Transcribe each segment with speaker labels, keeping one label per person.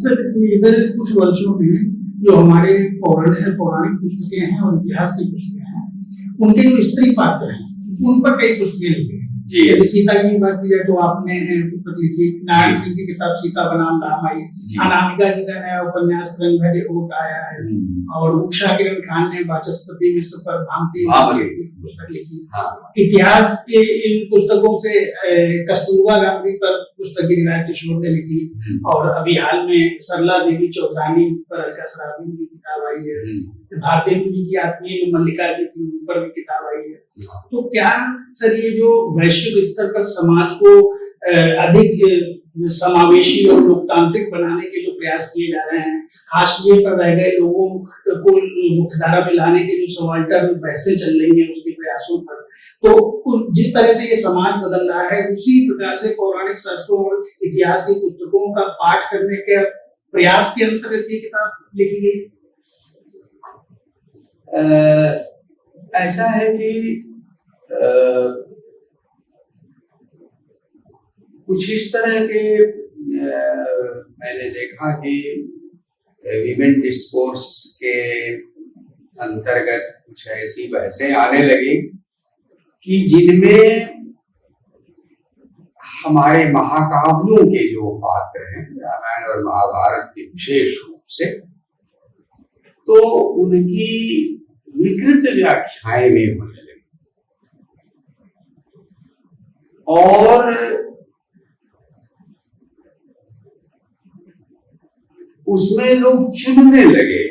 Speaker 1: Sir इधर कुछ वर्षों में जो हमारे पौराणिक पुस्तकें हैं और इतिहास की पुस्तकें हैं, उनके जो स्त्री पात्र हैं उन पर कई पुस्तकें लिखी हैं। यदि सीता की बात की जाए तो आपने पुस्तक लिखी, नारायण सिंह की किताब सीता बनाम राम आई, अनामिका जी का नया उपन्यास रंग ओट आया है, और उषा किरण खान ने वाचस्पति मिश्र पर भांति पुस्तक लिखी। इतिहास के इन पुस्तकों से कस्तूरबा गांधी पर पुस्तक गिरिराज किशोर ने लिखी, और अभी हाल में सरला देवी चौधरानी पर अलका सराबी की किताब आई है, भारती जी की आत्मीय मल्लिका जी थी उन पर भी किताब आई है। तो क्या सर ये जो वैश्विक स्तर पर समाज को अधिक समावेशी और लोकतांत्रिक बनाने के जो प्रयास किए जा रहे हैं, हाशिए पर रह गए लोगों को मुख्यधारा में लाने के जो सवाल्टर बहसें चल रही हैं उसके प्रयासों पर, तो जिस तरह से ये समाज बदल रहा है उसी प्रकार से पौराणिक शास्त्रों और इतिहास की पुस्तकों का पाठ करने के प्रयास के अंतर्गत ये किताब लिखी गई।
Speaker 2: ऐसा है कि कुछ इस तरह के मैंने देखा कि विमेन डिस्कोर्स के अंतर्गत कुछ ऐसी बहसें आने लगी कि जिनमें हमारे महाकाव्यों के जो पात्र हैं रामायण और महाभारत के विशेष रूप से, तो उनकी विकृत व्याख्याएं भी होने लगी और उसमें लोग चुनने लगे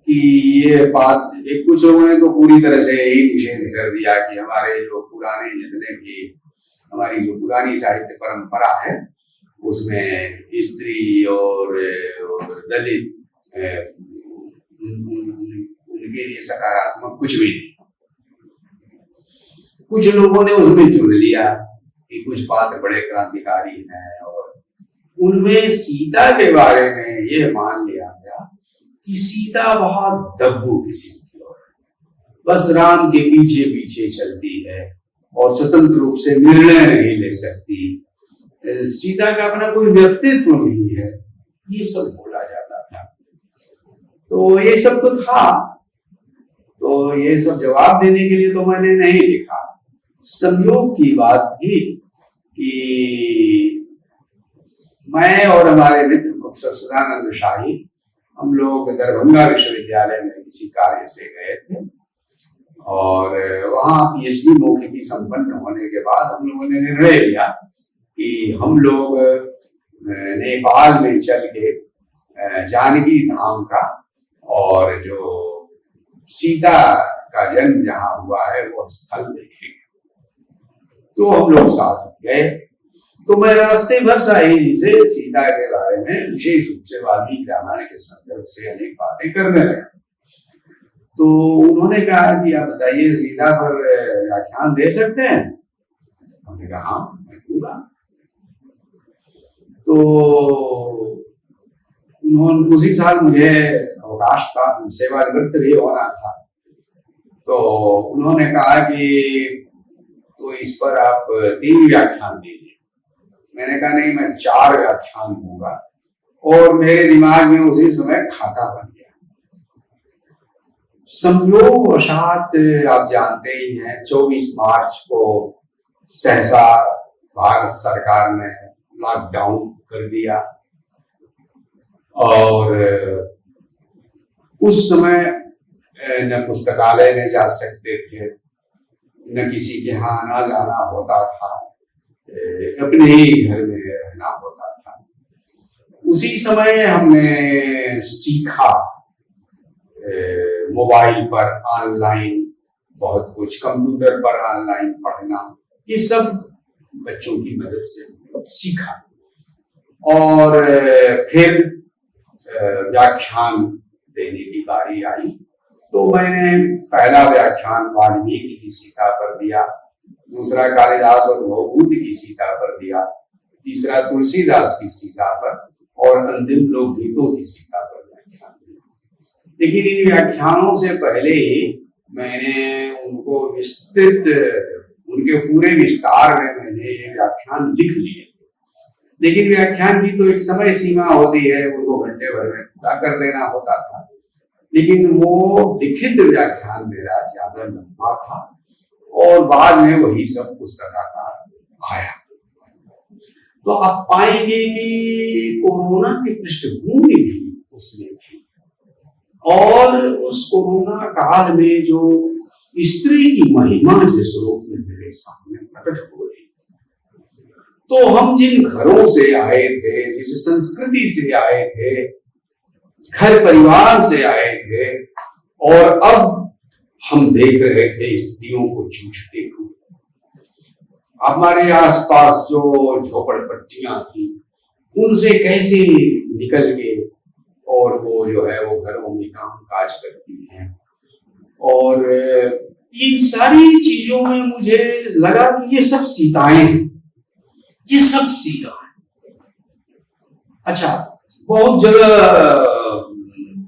Speaker 2: कि ये बात, कुछ लोगों ने तो पूरी तरह से ही निषेध कर दिया कि हमारे जो पुराने जितने भी हमारी जो पुरानी साहित्य परंपरा है उसमें स्त्री और दलित उनके लिए सकारात्मक कुछ भी नहीं। कुछ लोगों ने उसमें चुन लिया कि कुछ पात्र बड़े क्रांतिकारी हैं और उनमें सीता के बारे में ये मान लिया गया कि सीता बहुत दब्बू किस्म की है, बस राम के पीछे पीछे चलती है और स्वतंत्र रूप से निर्णय नहीं ले सकती, सीता का अपना कोई व्यक्तित्व नहीं है, ये सब बोला जाता था। तो ये सब तो था, तो ये सब जवाब देने के लिए तो मैंने नहीं लिखा। संयोग की बात थी कि मैं और हमारे मित्र प्रोफेसर सदानंद शाही हम लोग दरभंगा विश्वविद्यालय में किसी कार्य से गए थे और वहां पीएचडी मौखिकी संपन्न होने के बाद हम लोगों ने निर्णय लिया कि हम लोग नेपाल में चल के जानकी धाम का और जो सीता का जन्म जहाँ हुआ है वो स्थल देखेंगे। तो हम लोग साथ गए, तो मैं रास्ते भर शाही जी से सीता के बारे में विशेष रूप से वाल्मीकि रामायण के संदर्भ से अनेक बातें करने लगे। तो उन्होंने कहा कि आप बताइए सीता पर व्याख्यान दे सकते हैं? हमने कहा हाँ मैं दूंगा। तो उन्होंने उसी साल मुझे अवकाश था, सेवानिवृत्त भी होना था, तो उन्होंने कहा कि तो इस पर आप 3 व्याख्यान दीजिए। मैंने कहा नहीं मैं 4 व्याख्यान दूंगा, और मेरे दिमाग में उसी समय खाका बन गया। संयोगवशात आप जानते ही हैं 24 मार्च को सहसा भारत सरकार ने लॉकडाउन कर दिया और उस समय न पुस्तकालय में जा सकते थे, न किसी के यहाँ आना जाना होता था, अपने ही घर में रहना होता था। उसी समय हमने सीखा मोबाइल पर ऑनलाइन बहुत कुछ, कंप्यूटर पर ऑनलाइन पढ़ना, ये सब बच्चों की मदद से सीखा। और फिर व्याख्यान देने की बारी आई, तो मैंने पहला व्याख्यान वाल्मीकि की सीता पर दिया, दूसरा कालिदास और भवभूति की सीता पर दिया, तीसरा तुलसीदास की सीता पर, और अंतिम लोकगीतों की सीता पर व्याख्यान दिया। लेकिन इन व्याख्यानों से पहले ही मैंने उनको विस्तृत, उनके पूरे विस्तार में मैंने ये व्याख्यान लिख लिए थे। लेकिन व्याख्यान की तो एक समय सीमा होती है, उनको घंटे भर में पूरा कर देना होता था। लेकिन वो लिखित व्याख्यान मेरा ज्यादा लंबा था और बाद में वही सब पुस्तकाकार आया। तो आप पाएंगे कि कोरोना की पृष्ठभूमि भी उसमें थी, और उस कोरोना काल में जो स्त्री की महिमा जिस रूप में मेरे सामने प्रकट हो रही, तो हम जिन घरों से आए थे, जिस संस्कृति से आए थे, घर परिवार से आए थे, और अब हम देख रहे थे स्त्रियों को जूझते हुए। हमारे आसपास जो झोपड़पट्टियां थी उनसे कैसे निकल के और वो जो है वो घरों में काम काज करती हैं, और इन सारी चीजों में मुझे लगा कि ये सब सीताएं हैं, ये सब सीता है। अच्छा, बहुत जगह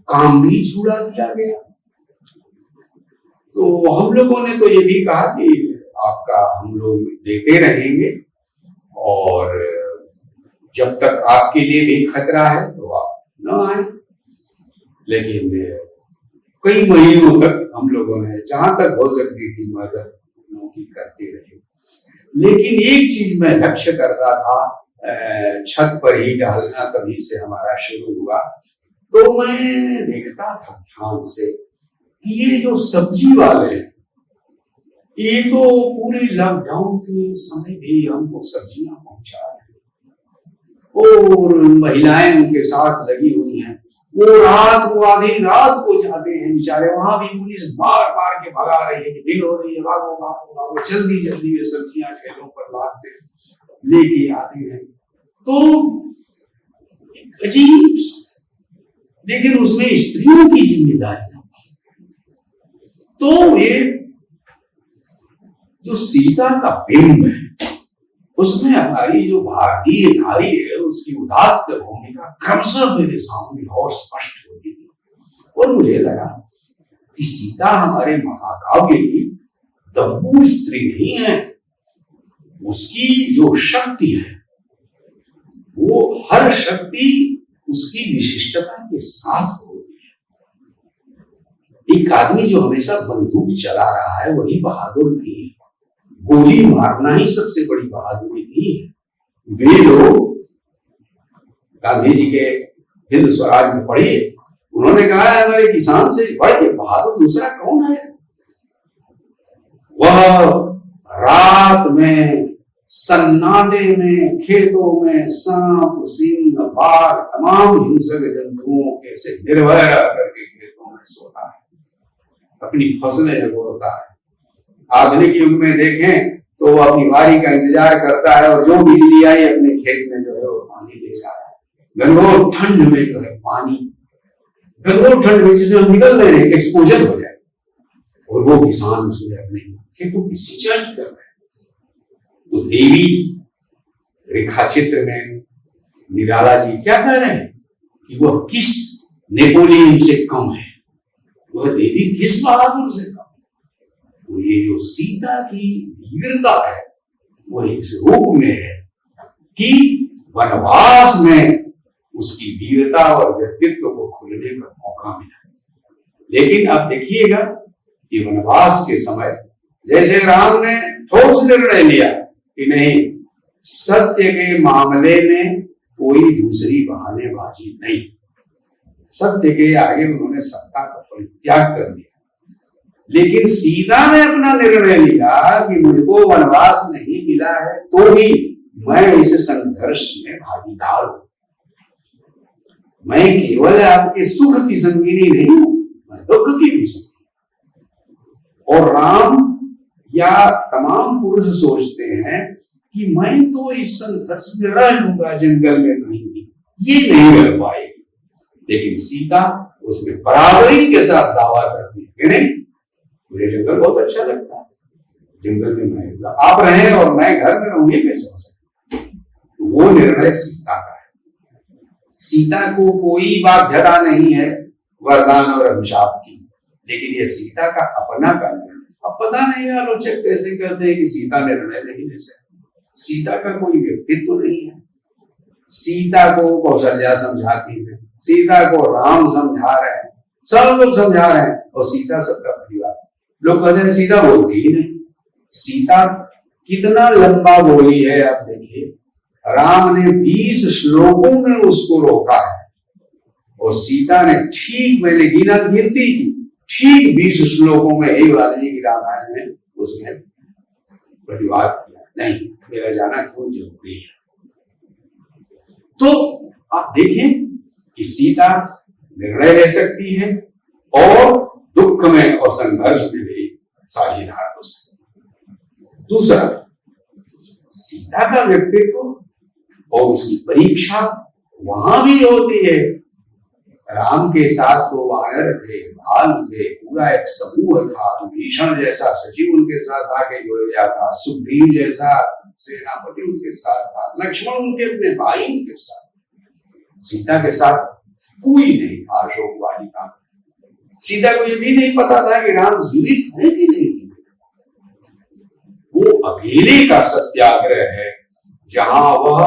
Speaker 2: काम भी छुड़ा दिया गया। तो हम लोगों ने तो ये भी कहा कि आपका हम लोग देते रहेंगे, और जब तक आपके लिए भी खतरा है तो आप न आए। लेकिन कई महीनों तक हम लोगों ने जहां तक हो सकती थी मदद की करते रहे। लेकिन एक चीज मैं लक्ष्य करता था, छत पर ही टहलना तभी से हमारा शुरू हुआ, तो मैं देखता था ध्यान से कि ये जो सब्जी वाले हैं, ये तो पूरे लॉकडाउन के समय भी हमको सब्जियां पहुंचा रहे हैं, और महिलाएं उनके साथ लगी हुई हैं। वो रात को आधी रात को जाते हैं बेचारे, वहां भी पुलिस मार मार के भगा रही है कि भीड़ हो रही है, भागो भागो भागो, जल्दी जल्दी ये सब्जियां ठेलों पर लादते लेके आते हैं। तो अजीब, लेकिन उसमें स्त्रियों की जिम्मेदारियां। तो ये जो सीता का बिंब है, उसमें हमारी जो भारतीय नारी है उसकी उदात्त भूमिका क्रमशः मेरे सामने और स्पष्ट होती है। और मुझे लगा कि सीता हमारे महाकाव्य की दब्बू स्त्री नहीं है, उसकी जो शक्ति है वो हर शक्ति उसकी विशिष्टता के साथ होती है। एक आदमी जो हमेशा बंदूक चला रहा है वही बहादुर नहीं है, गोली मारना ही सबसे बड़ी बहादुरी नहीं है। वे लोग, गांधी जी के हिंद स्वराज में पढ़िए, उन्होंने कहा है हमारे किसान से बढ़ के बहादुर दूसरा कौन है। वह रात में सन्नाटे में खेतों में सांप सिंह बाघ तमाम हिंसक जंतुओं के से निर्भय करके खेतों में सोता है, अपनी फसलें बोता है। आधुनिक युग में देखें तो वो अपनी बारी का इंतजार करता है, और जो बिजली आई अपने खेत में जो है वो पानी ले जा रहा है। घनघोर ठंड में जो है पानी, घनघोर ठंड में जिसमें हम निकल रहे हैं एक्सपोजर हो जाए, और वो किसान उसमें अपने खेतों की सिंचाई कर रहे हैं। तो देवी रेखा चित्र में निराला जी क्या कह रहे हैं कि वह किस नेपोलियन से कम है, वह देवी किस बहादुर से कम। तो ये जो सीता की वीरता है वो इस रूप में है कि वनवास में उसकी वीरता और व्यक्तित्व को खुलने का मौका मिला। लेकिन अब देखिएगा कि वनवास के समय जैसे राम ने ठोस निर्णय लिया कि नहीं, सत्य के मामले में कोई दूसरी बहानेबाजी नहीं, सत्य के आगे उन्होंने सत्ता का परित्याग कर दिया। लेकिन सीता ने अपना निर्णय लिया कि मुझको वनवास नहीं मिला है तो भी मैं इस संघर्ष में भागीदार हूं, मैं केवल आपके सुख की संगिनी नहीं हूं, मैं दुख की भी संगिनी। और राम या तमाम पुरुष सोचते हैं कि मैं तो इस संघर्ष में रह लूंगा जंगल में कहीं भी, ये नहीं रह पाएगी। लेकिन सीता उसमें बराबरी के साथ दावा करती है कि नहीं, मुझे जंगल बहुत अच्छा लगता है, जंगल में मैं आप रहे और मैं घर में रहूं, ये कैसे हो सकता। तो वो निर्णय सीता का है। सीता को कोई बाध्यता नहीं है वरदान और अभिशाप की, लेकिन ये सीता का अपना का निर्णय। अब पता नहीं आलोचक कैसे कहते हैं कि सीता निर्णय नहीं ले सकती। सीता का कोई व्यक्तित्व नहीं है, सीता को कौशल्या समझाती है, सीता को राम समझा रहे हैं, सब लोग समझा रहे हैं, और सीता सबका परिवार। लोग कहते हैं सीता बोलती ही नहीं। सीता कितना लंबा बोली है, आप देखिए, राम ने 20 श्लोकों में उसको रोका है, और सीता ने ठीक, मैंने गिनती की, ठीक 20 श्लोकों में ही वाल्मीकि रामायण में उसने प्रतिवाद किया, नहीं मेरा जाना क्यों जरूरी है। तो आप देखें कि सीता निर्णय ले सकती है और दुख में और संघर्ष में भी साझीदार हो सकती है। दूसरा, सीता का व्यक्तित्व और उसकी परीक्षा वहां भी होती है। राम के साथ तो वानर थे, भालू थे, पूरा एक समूह था, विभीषण जैसा सचिव उनके साथ आके जुड़ गया था, सुग्रीव जैसा सेनापति उनके साथ था, लक्ष्मण उनके अपने भाई उनके साथ। सीता के साथ कोई नहीं था अशोक वाटिका। सीता को यह भी नहीं पता था कि राम जीवित है कि नहीं जीवित। वो अकेले का सत्याग्रह है, जहां वह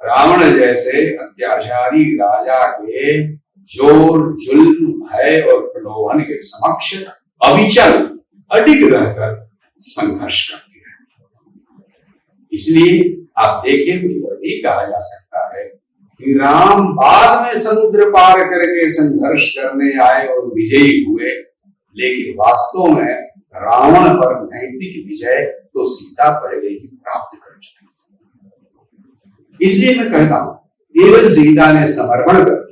Speaker 2: रावण जैसे अत्याचारी राजा के जोर, जुल्म, भय और प्रलोभन के समक्ष अविचल अडिग रहकर संघर्ष करती है। इसलिए आप देखें तो यह भी कहा जा सकता है कि राम बाद में समुद्र पार करके संघर्ष करने आए और विजयी हुए, लेकिन वास्तव में रावण पर नैतिक विजय तो सीता पहले ही प्राप्त कर चुकी थी। इसलिए मैं कहता हूं, केवल सीता ने समर्पण कर दिया,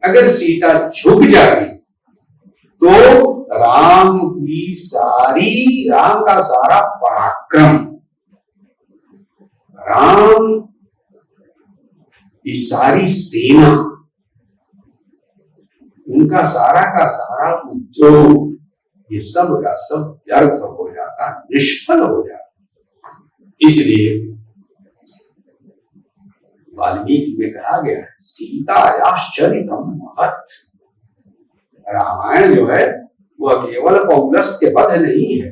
Speaker 2: अगर सीता झुक जाती तो राम का सारा पराक्रम, राम की सारी सेना, उनका सारा का सारा उद्योग, ये सब का सब व्यर्थ हो जाता, निष्फल हो जाता। इसलिए वाल्मीकि में कहा गया है, सीतायाश्चरितम महत्। रामायण जो है वह केवल पौलस्त्य वध नहीं है,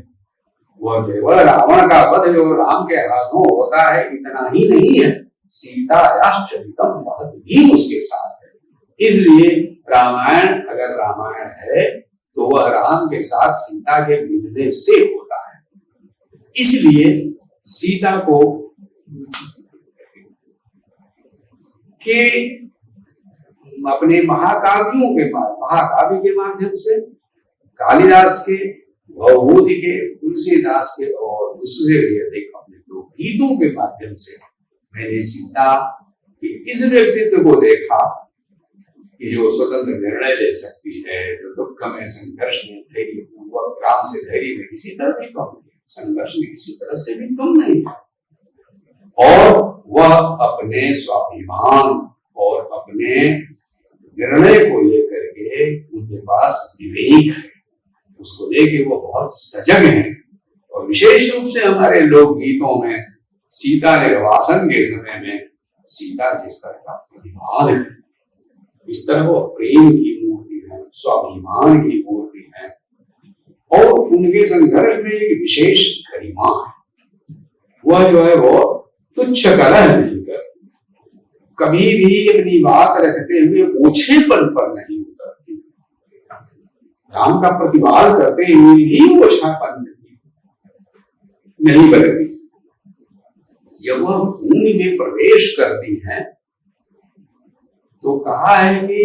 Speaker 2: वह केवल रावण का वध जो राम के हाथों होता है इतना ही नहीं है, सीतायाश्चरितम महत् भी उसके साथ है। इसलिए रामायण अगर रामायण है तो वह राम के साथ सीता के मिलने से होता है। इसलिए सीता को के अपने महाकाव्य के माध्यम से, कालिदास के, भवभूति के, तुलसीदास के और उससे भी अधिक अपने लोक गीतों के माध्यम से मैंने सीता के इस व्यक्तित्व को देखा कि जो स्वतंत्र निर्णय ले सकती है, जो दुख में संघर्ष में धैर्य पूर्वक, राम से धैर्य में किसी तरह भी कम नहीं, संघर्ष में किसी तरह से भी कम नहीं है, और वह अपने स्वाभिमान और अपने निर्णय को लेकर के उनके पास विवेक है, उसको लेके वो बहुत सजग हैं। और विशेष रूप से हमारे लोक गीतों में सीता निर्वासन के समय में सीता जिस तरह का प्रतिवाद है, इस तरह वो प्रेम की मूर्ति है, स्वाभिमान की मूर्ति है, और उनके संघर्ष में एक विशेष गरिमा है। वह जो है वो तुच्छ कलह नहीं करती, कभी भी अपनी बात रखते हुए ओछेपन पर नहीं उतरती, राम का प्रतिवाद करते हुए भी ओछापन नहीं बरती। जब वह भूमि में प्रवेश करती हैं तो कहा है कि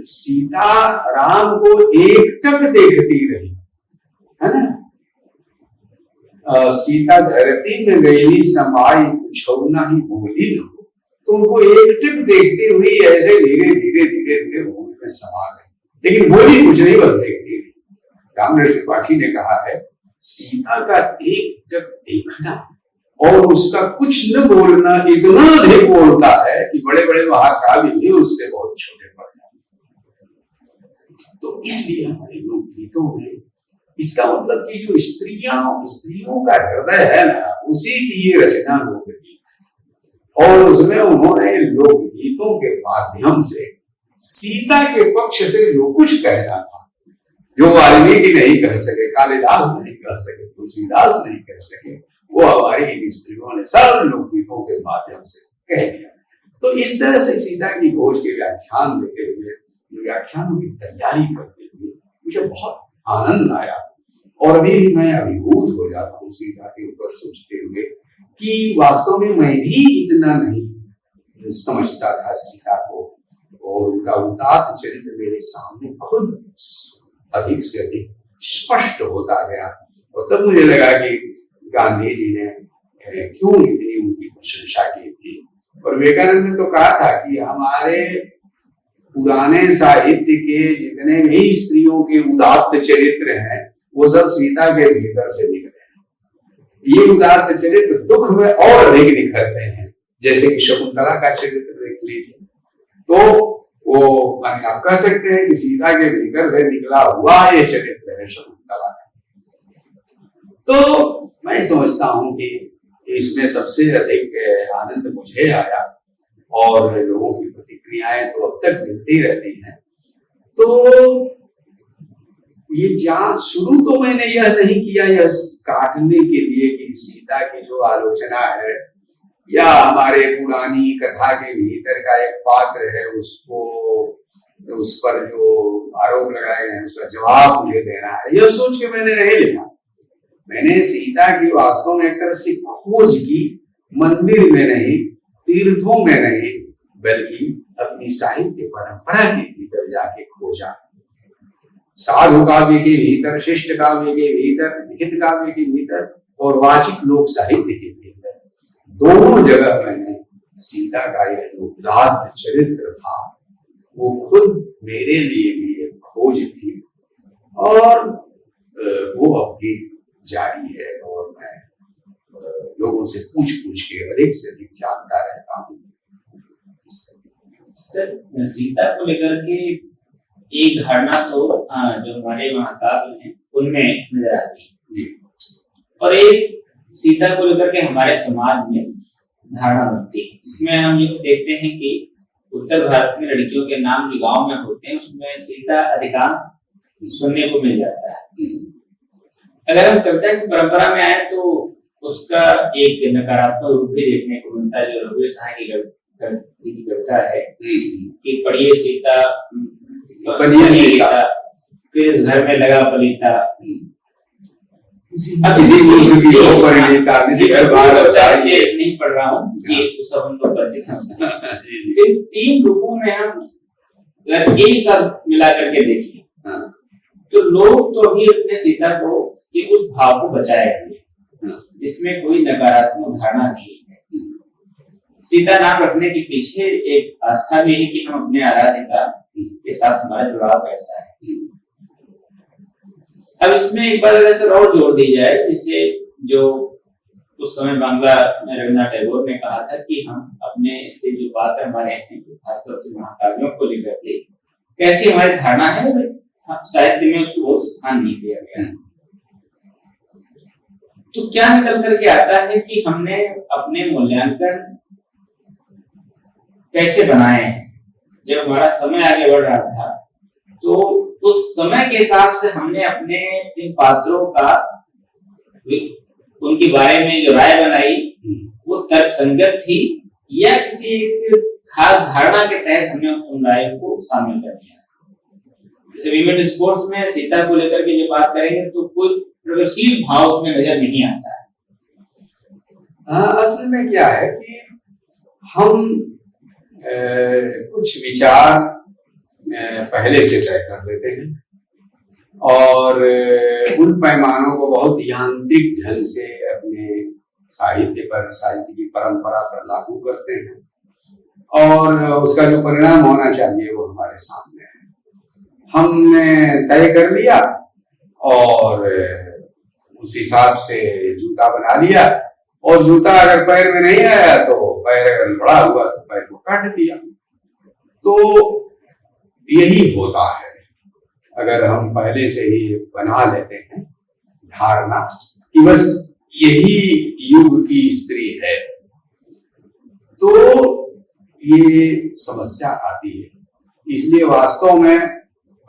Speaker 2: सीता राम को एकटक देखती रही, है ना। सीता धरती में गई समाई कुछ नहीं बोली न हो, तो उनको एकटक देखती हुई ऐसे धीरे धीरे धीरे धीरे भूमि में समा गई, लेकिन बोली कुछ नहीं, बस देखती रही। रामनरेश त्रिपाठी ने कहा है, सीता का एकटक देखना और उसका कुछ न बोलना इतना अधिक बोलता है कि बड़े बड़े महाकाव्य भी उससे बहुत छोटे पड़ जाते। तो इसलिए हमारे लोक गीतों में इसका मतलब कि जो स्त्रियों का हृदय है ना, उसी की ये रचना लोकगीत है, और उसमें उन्होंने लोकगीतों के माध्यम से सीता के पक्ष से जो कुछ कहना था जो वाल्मीकि नहीं कह सके, कालिदास नहीं कह सके, तुलसीदास नहीं कह सके, वो हमारी इन स्त्रियों ने सरल लोकगीतों के माध्यम से कह दिया। तो इस तरह से सीता की खोज के व्याख्यान देते हुए, व्याख्यानों की तैयारी करते हुए मुझे बहुत आनंद आया। और अभी भी मैं अभिभूत हो जाता हूँ सीता के ऊपर सोचते हुए कि वास्तव में मैं भी इतना नहीं समझता था सीता को, और उनका उदात्त चरित्र मेरे सामने खुद अधिक से अधिक स्पष्ट होता गया। और तब मुझे लगा कि गांधी जी ने क्यों इतनी उनकी प्रशंसा की थी। और विवेकानंद ने तो कहा था कि हमारे पुराने साहित्य के जितने भी स्त्रियों के उदात्त चरित्र हैं वो सब सीता के भीतर से निकले हैं। ये उदात्त चरित्र दुख में और अधिक निखरते हैं, जैसे कि शकुंतला का चरित्र देख लीजिए, तो वो माने आप कह सकते हैं कि सीता के भीतर से निकला हुआ ये चरित्र है शकुंतला का। तो मैं समझता हूं कि इसमें सबसे अधिक आनंद मुझे आया, और लोगों की प्रतिक्रियाएं तो अब तक मिलती रहती हैं। तो ये जांच शुरू तो मैंने यह नहीं किया यह काटने के लिए कि सीता की जो आलोचना है या हमारे पुरानी कथा के भीतर का एक पात्र है उसको, उस पर जो आरोप लगाए गए हैं उसका जवाब मुझे देना है, यह सोच के मैंने नहीं लिखा। मैंने सीता की वास्तव में एक तरह से खोज की, मंदिर में नहीं, तीर्थों में नहीं, बल्कि अपनी साहित्य परंपरा के भीतर जाके खोजा। साधु काव्य के भीतर, शिष्ट काव्य के भीतर, लिखित काव्य के भीतर और वाचिक लोक साहित्य के भीतर, दोनों जगह मैंने सीता का यह जो उदात्त चरित्र था वो खुद मेरे लिए भी एक खोज थी, और वो अब भी जारी है। और मैं लोगों से पूछ पूछ के अधिक से अधिक जानता रहता हूँ।
Speaker 3: सर, सीता को लेकर के एक धारणा तो जो हमारे महाकाव्य हैं उनमें नजर आती है, और एक सीता को लेकर के हमारे समाज में धारणा बनती है, जिसमें हम ये देखते हैं कि उत्तर भारत में लड़कियों के नाम जो गांव में होते हैं उसमें सीता अधिकांश सुनने को मिल जाता है। अगर हम कविता की परंपरा में आए तो उसका एक नकारात्मक रूप भी देखने को मिलता है, जो रघुवीर सहाय की कविता है कि पढ़िए सीता
Speaker 2: बनिए सीता,
Speaker 3: फिर इस घर में लगा पलीता,
Speaker 2: अब इसी की हो परिणीता, घर बार बताइए।
Speaker 3: नहीं पढ़ रहा हूँ, ये तो सब हम लोग परिचित हैं। तीन रूपों में हम अगर एक साथ मिला करके देखिए तो लोग तो अभी अपने सीता को कि उस भाव को बचाए हुए, जिसमें कोई नकारात्मक धारणा नहीं है। सीता नाम रखने के पीछे एक आस्था भी है कि हम अपने आराधिका के साथ हमारा जुड़ाव कैसा है। अब इसमें एक बार अगर और जोड़ दी जाए, जिससे जो उस समय बांग्ला में रविन्द्रनाथ टैगोर ने कहा था कि हम अपने इसके जो पात्र हमारे हैं खासतौर से महाकाव्यों को लेकर के कैसी हमारी धारणा है, साहित्य में उसको बहुत स्थान नहीं दिया गया। तो क्या निकल करके आता है कि हमने अपने मूल्यांकन कैसे बनाए हैं। जब हमारा समय आगे बढ़ रहा था तो उस समय के हिसाब से हमने अपने इन पात्रों का उनके बारे में जो राय बनाई वो तर्कसंगत थी या किसी एक खास धारणा के तहत हमने उन राय को शामिल कर लिया। जैसे वीमेन स्पोर्ट्स में सीता को लेकर के जो बात करेंगे तो कोई प्रगतिशील भाव उसमें नजर नहीं आता है।
Speaker 2: असल में क्या है कि हम कुछ विचार पहले से तय कर लेते हैं और उन पैमानों को बहुत यांत्रिक ढंग से अपने साहित्य पर, साहित्य की परंपरा पर लागू करते हैं और उसका जो परिणाम होना चाहिए वो हमारे सामने है। हमने तय कर लिया और उस हिसाब से जूता बना लिया और जूता अगर पैर में नहीं आया तो पैर अगर बड़ा हुआ तो पैर को काट दिया। तो यही होता है अगर हम पहले से ही बना लेते हैं धारणा कि बस यही युग की स्त्री है, तो ये समस्या आती है। इसलिए वास्तव में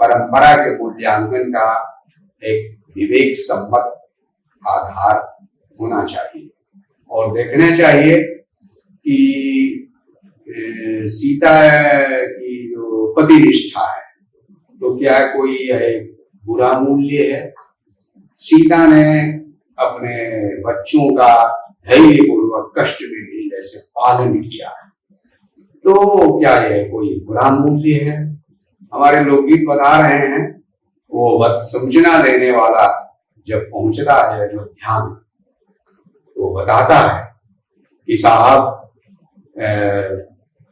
Speaker 2: परंपरा के मूल्यांकन का एक विवेक सम्मत आधार होना चाहिए और देखना चाहिए कि सीता की जो पति निष्ठा है तो क्या कोई यह बुरा मूल्य है? सीता ने अपने बच्चों का धैर्यपूर्वक कष्ट में भी जैसे पालन किया है, तो क्या यह कोई बुरा मूल्य है? हमारे लोकगीत बता रहे हैं, वो वक्त सूचना देने वाला जब पहुंचता है अयोध्या में तो बताता है कि साहब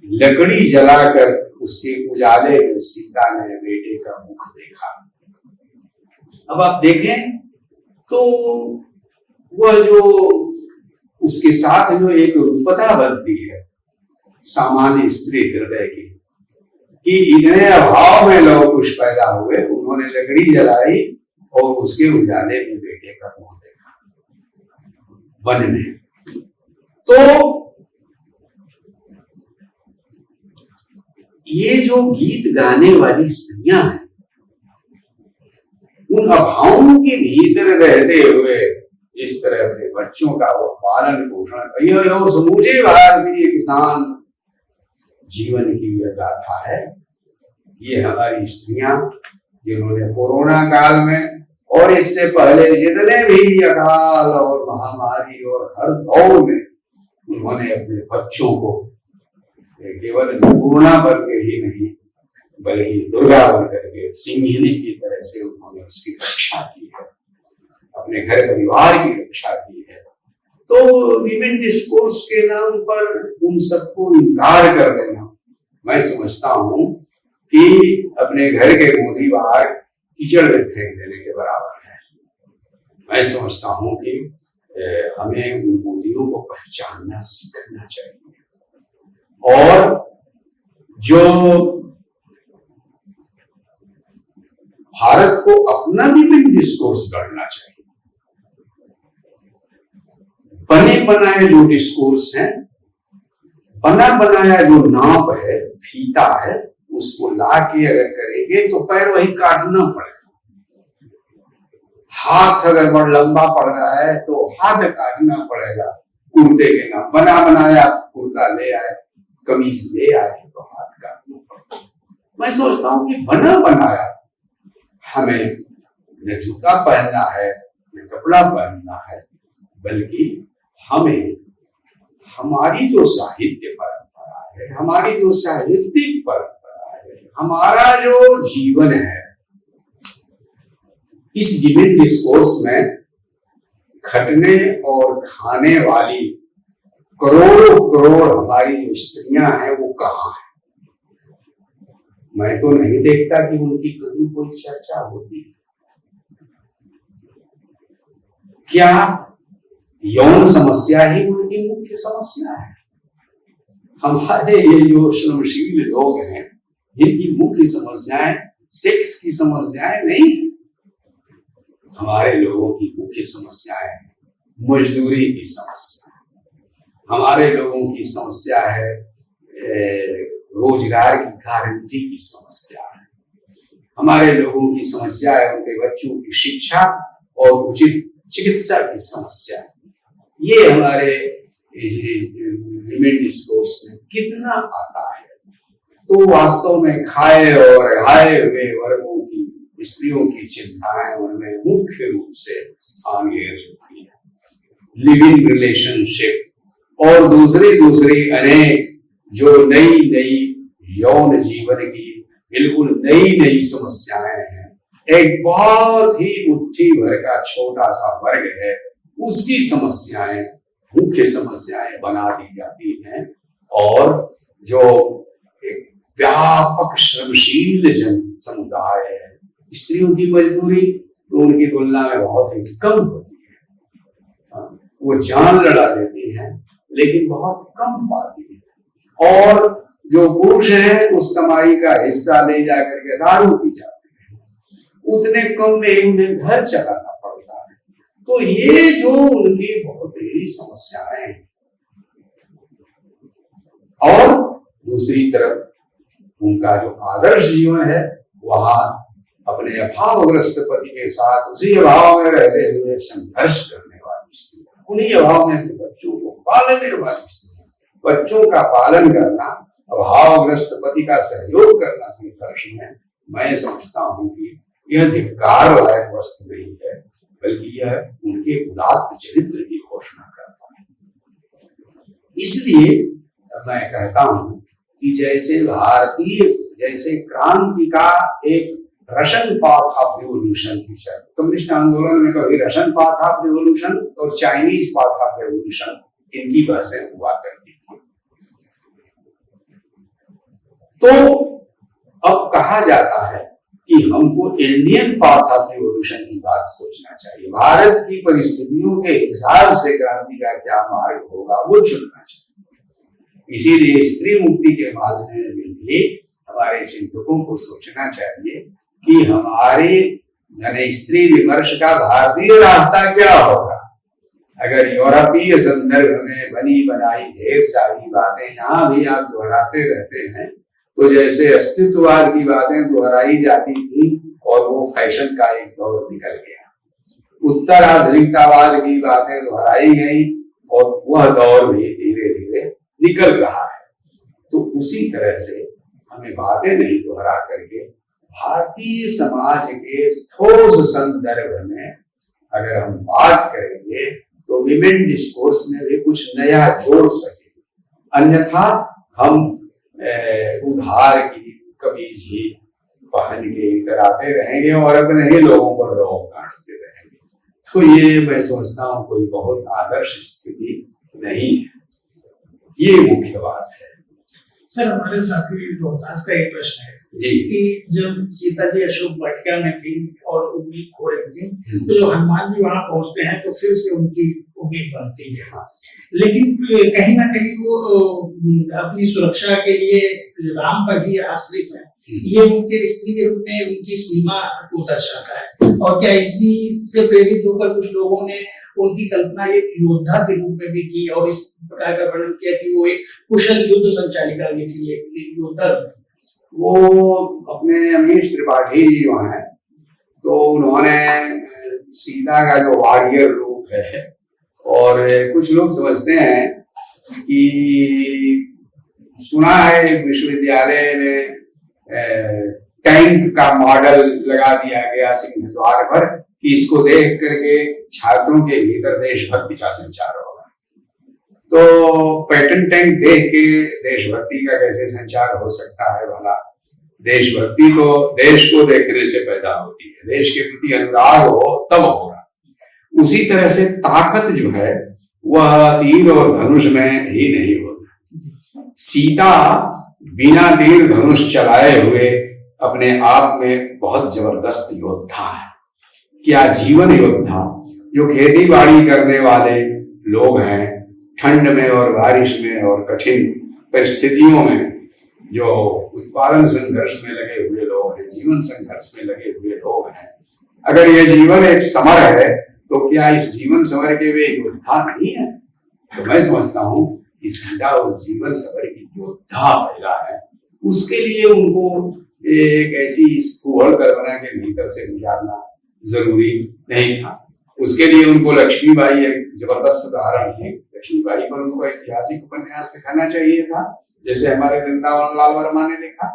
Speaker 2: लकड़ी जलाकर उसके उजाले में सीता ने बेटे का मुख देखा। अब आप देखें तो वह जो उसके साथ जो एक रूपता बनती है सामान्य स्त्री हृदय की, कि इतने अभाव में लव कुश पैदा हुए, उन्होंने लकड़ी जलाई और उसके उजाले में बेटे का मुंह देखा वन में। तो ये जो गीत गाने वाली स्त्रियां हैं, उन अभावों के भीतर रहते हुए इस तरह अपने बच्चों का वो पालन पोषण और समूचे भारतीय किसान जीवन की यह गाथा है। ये हमारी स्त्रियां जिन्होंने कोरोना काल में और इससे पहले जितने भी अकाल और महामारी और हर दौर में उन्होंने अपने बच्चों को केवल पूर्णा बन के ही नहीं बल्कि दुर्गा बन करके सिंहिनी की तरह से उन्होंने उसकी रक्षा की है, अपने घर परिवार की रक्षा की है। तो विमेन डिस्कोर्स के नाम पर उन सबको इनकार कर देना, मैं समझता हूं कि अपने घर के मोदी बाहर कीचड़ में फेंक देने के बराबर है। मैं समझता हूं कि हमें उन मोदियों को पहचानना सीखना चाहिए और जो भारत को अपना भी डिस्कोर्स गढ़ना चाहिए। बने बनाए जो डिस्कोर्स हैं, बना बनाया जो नाप है, फीता है, उसको ला के अगर करेंगे तो पैर वही काटना पड़ेगा। हाथ अगर बड़ा लंबा पड़ रहा है तो हाथ काटना पड़ेगा। कुर्ते के नाम बना बनाया कुर्ता ले आए, कमीज ले आए तो हाथ काटना पड़ेगा। मैं सोचता हूं कि बना बनाया हमें न जूता पहनना है न कपड़ा पहनना है, बल्कि हमें हमारी जो साहित्य परंपरा है, हमारी जो साहित्यिक परंपरा है, हमारा जो जीवन है, इस विमेन डिस्कोर्स में खटने और खाने वाली करोड़ों करोड़ हमारी जो स्त्रियां हैं वो कहाँ है? मैं तो नहीं देखता कि उनकी कहीं कोई चर्चा होती है। क्या यौन समस्या ही उनकी मुख्य समस्या है? हमारे ये जो श्रमशील लोग हैं, इनकी मुख्य समस्याएं सेक्स की समस्याएं नहीं है। हमारे लोगों की मुख्य समस्याएं मजदूरी की समस्या, हमारे लोगों की समस्या है रोजगार की गारंटी की समस्या है, हमारे लोगों की समस्या है उनके बच्चों की शिक्षा और उचित चिकित्सा की समस्या। ये हमारे विमेन डिस्कोर्स में कितना आता है? तो वास्तव में खाए और रहाए हुए वर्गों की स्त्रियों की चिंताएं उनमें मुख्य रूप से स्थान ले लेती है। लिविंग रिलेशनशिप और दूसरी अनेक जो नई यौन जीवन की बिल्कुल नई समस्याएं हैं, एक बहुत ही मुट्ठी भर का छोटा सा वर्ग है, उसकी समस्याएं मुख्य समस्याएं बना दी जाती हैं और जो एक व्यापक श्रमशील जन समुदाय है, स्त्रियों की मजदूरी तो उनकी तुलना में बहुत ही कम होती है। वो जान लड़ा देती हैं लेकिन बहुत कम पाती है, और जो पुरुष है उस कमाई का हिस्सा ले जाकर के दारू पी जाते हैं, उतने कम में उन्हें घर चलाना पड़ता है। तो ये जो उनकी बहुत ही समस्याएं हैं। और दूसरी तरफ उनका जो आदर्श जीवन है, वहां अपने अभावग्रस्त पति के साथ उसी अभाव में रहते हुए संघर्ष करने वाली स्त्री, उन्हीं अभाव में बच्चों को पालने वाली स्त्री, बच्चों का पालन करना, अभावग्रस्त पति का सहयोग करना संघर्ष में, मैं समझता हूँ कि यह धिक्कार लायक वस्तु नहीं है, बल्कि यह उनके उदात्त चरित्र की घोषणा करता है। इसलिए मैं कहता हूँ कि जैसे क्रांति का एक रशन पाथ ऑफ रिवोल्यूशन की है, कम्युनिस्ट आंदोलन में कभी रशन पाथ ऑफ रिवोल्यूशन और चाइनीज पाथ ऑफ रिवोल्यूशन, इनकी बहसें हुआ करती थी। तो अब कहा जाता है कि हमको इंडियन पाथ ऑफ रिवोल्यूशन की बात सोचना चाहिए, भारत की परिस्थितियों के हिसाब से क्रांति का क्या मार्ग होगा वो चुनना चाहिए। इसीलिए स्त्री मुक्ति के मामले में भी हमारे चिंतकों को सोचना चाहिए कि हमारे यानी स्त्री विमर्श का भारतीय रास्ता क्या होगा। अगर यूरोपीय संदर्भ में बनी बनाई ढेर सारी बातें यहाँ भी आप दोहराते रहते हैं, तो जैसे अस्तित्ववाद की बातें दोहराई जाती थी और वो फैशन का एक दौर निकल गया, उत्तराधुनिकतावाद की बातें दोहराई गई और वह दौर भी धीरे धीरे निकल रहा है। तो उसी तरह से हमें बातें नहीं दोहरा करके भारतीय समाज के ठोस संदर्भ में अगर हम बात करेंगे तो विमेन डिस्कोर्स में भी कुछ नया जोड़ सके, अन्यथा हम उधार की कमीज ही पहन के कराते रहेंगे और अपने ही लोगों पर रोग काटते रहेंगे। तो ये मैं समझता हूँ कोई बहुत आदर्श स्थिति नहीं है। ये मुख्य बात है।
Speaker 1: सर, हमारे साथी रोहतास का एक प्रश्न है
Speaker 2: जी
Speaker 1: कि जब सीता जी अशोक वाटिका में थी और उम्मीद खो रही थी, तो जब हनुमान जी वहां पहुंचते हैं तो फिर से उनकी उम्मीद बनती है, लेकिन कहीं ना कहीं वो अपनी सुरक्षा के लिए राम पर ही आश्रित है। ये उनके स्त्री के रूप में उनकी सीमा को दर्शाता है। और क्या इसी से प्रेरित होकर कुछ लोगों ने उनकी कल्पना एक योद्धा के रूप में भी की और इस प्रकार का वर्णन किया कि वो एक कुशल युद्ध संचालिका भी थी, एक योद्धा थी।
Speaker 2: वो अपने अमीश त्रिपाठी जी वहां है, तो उन्होंने सीता का जो वॉरियर रूप है, और कुछ लोग समझते हैं कि सुना है विश्वविद्यालय में टैंक का मॉडल लगा दिया गया सिंह द्वार पर कि इसको देख करके छात्रों के भीतर देशभक्ति का संचार होगा। तो पैटर्न टैंक देख के देशभक्ति का कैसे संचार हो सकता है भला? देशभक्ति तो देश को देखने से पैदा होती है, देश के प्रति अनुराग हो तब होगा। उसी तरह से ताकत जो है वह तीर और धनुष में ही नहीं होता। सीता बिना तीर धनुष चलाए हुए अपने आप में बहुत जबरदस्त योद्धा है। क्या जीवन योद्धा, जो खेती बाड़ी करने वाले लोग हैं, ठंड में और बारिश में और कठिन परिस्थितियों में जो उत्पादन संघर्ष में लगे हुए लोग हैं, जीवन संघर्ष में लगे हुए लोग हैं, अगर ये जीवन एक समर है तो क्या इस जीवन समर के वे योद्धा नहीं है? तो मैं समझता हूँ कि सीता उस जीवन समर की योद्धा महिला है। उसके लिए उनको एक ऐसी कुहड़ कल्पना के भीतर से गुजारना जरूरी नहीं था। उसके लिए उनको लक्ष्मीबाई एक जबरदस्त उदाहरण थी। लक्ष्मीबाई पर उनको ऐतिहासिक उपन्यास लिखना चाहिए था, जैसे हमारे वृंदावन लाल वर्मा ने लिखा।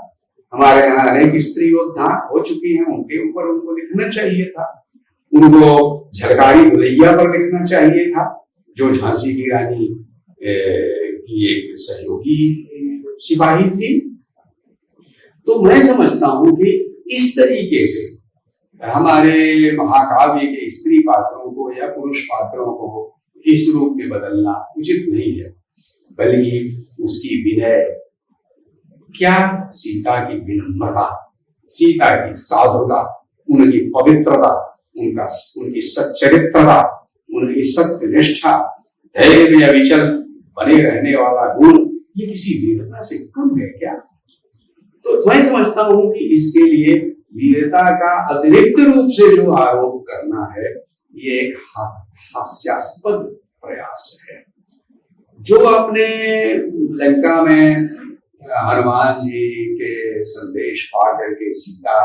Speaker 2: हमारे यहाँ अनेक स्त्री योद्धा हो चुकी हैं, उनके ऊपर उनको लिखना चाहिए था। उनको झलकारी भुलैया पर लिखना चाहिए था, जो झांसी की रानी की एक सहयोगी सिपाही थी। तो मैं समझता हूं कि इस तरीके से हमारे महाकाव्य के स्त्री पात्रों को या पुरुष पात्रों को इस रूप में बदलना उचित नहीं है, बल्कि उसकी विनय, क्या सीता की विनम्रता, सीता की साधुता, उनकी पवित्रता, उनकी सच्चरित्रता, उनकी सत्यनिष्ठा, धैर्य में अविचल बने रहने वाला गुण, ये किसी वीरता से कम है क्या? तो मैं समझता हूं कि इसके लिए वीरता का अतिरिक्त रूप से जो आरोप करना है, ये एक हास्यास्पद प्रयास है। जो अपने लंका में हनुमान जी के संदेश पा करके सीता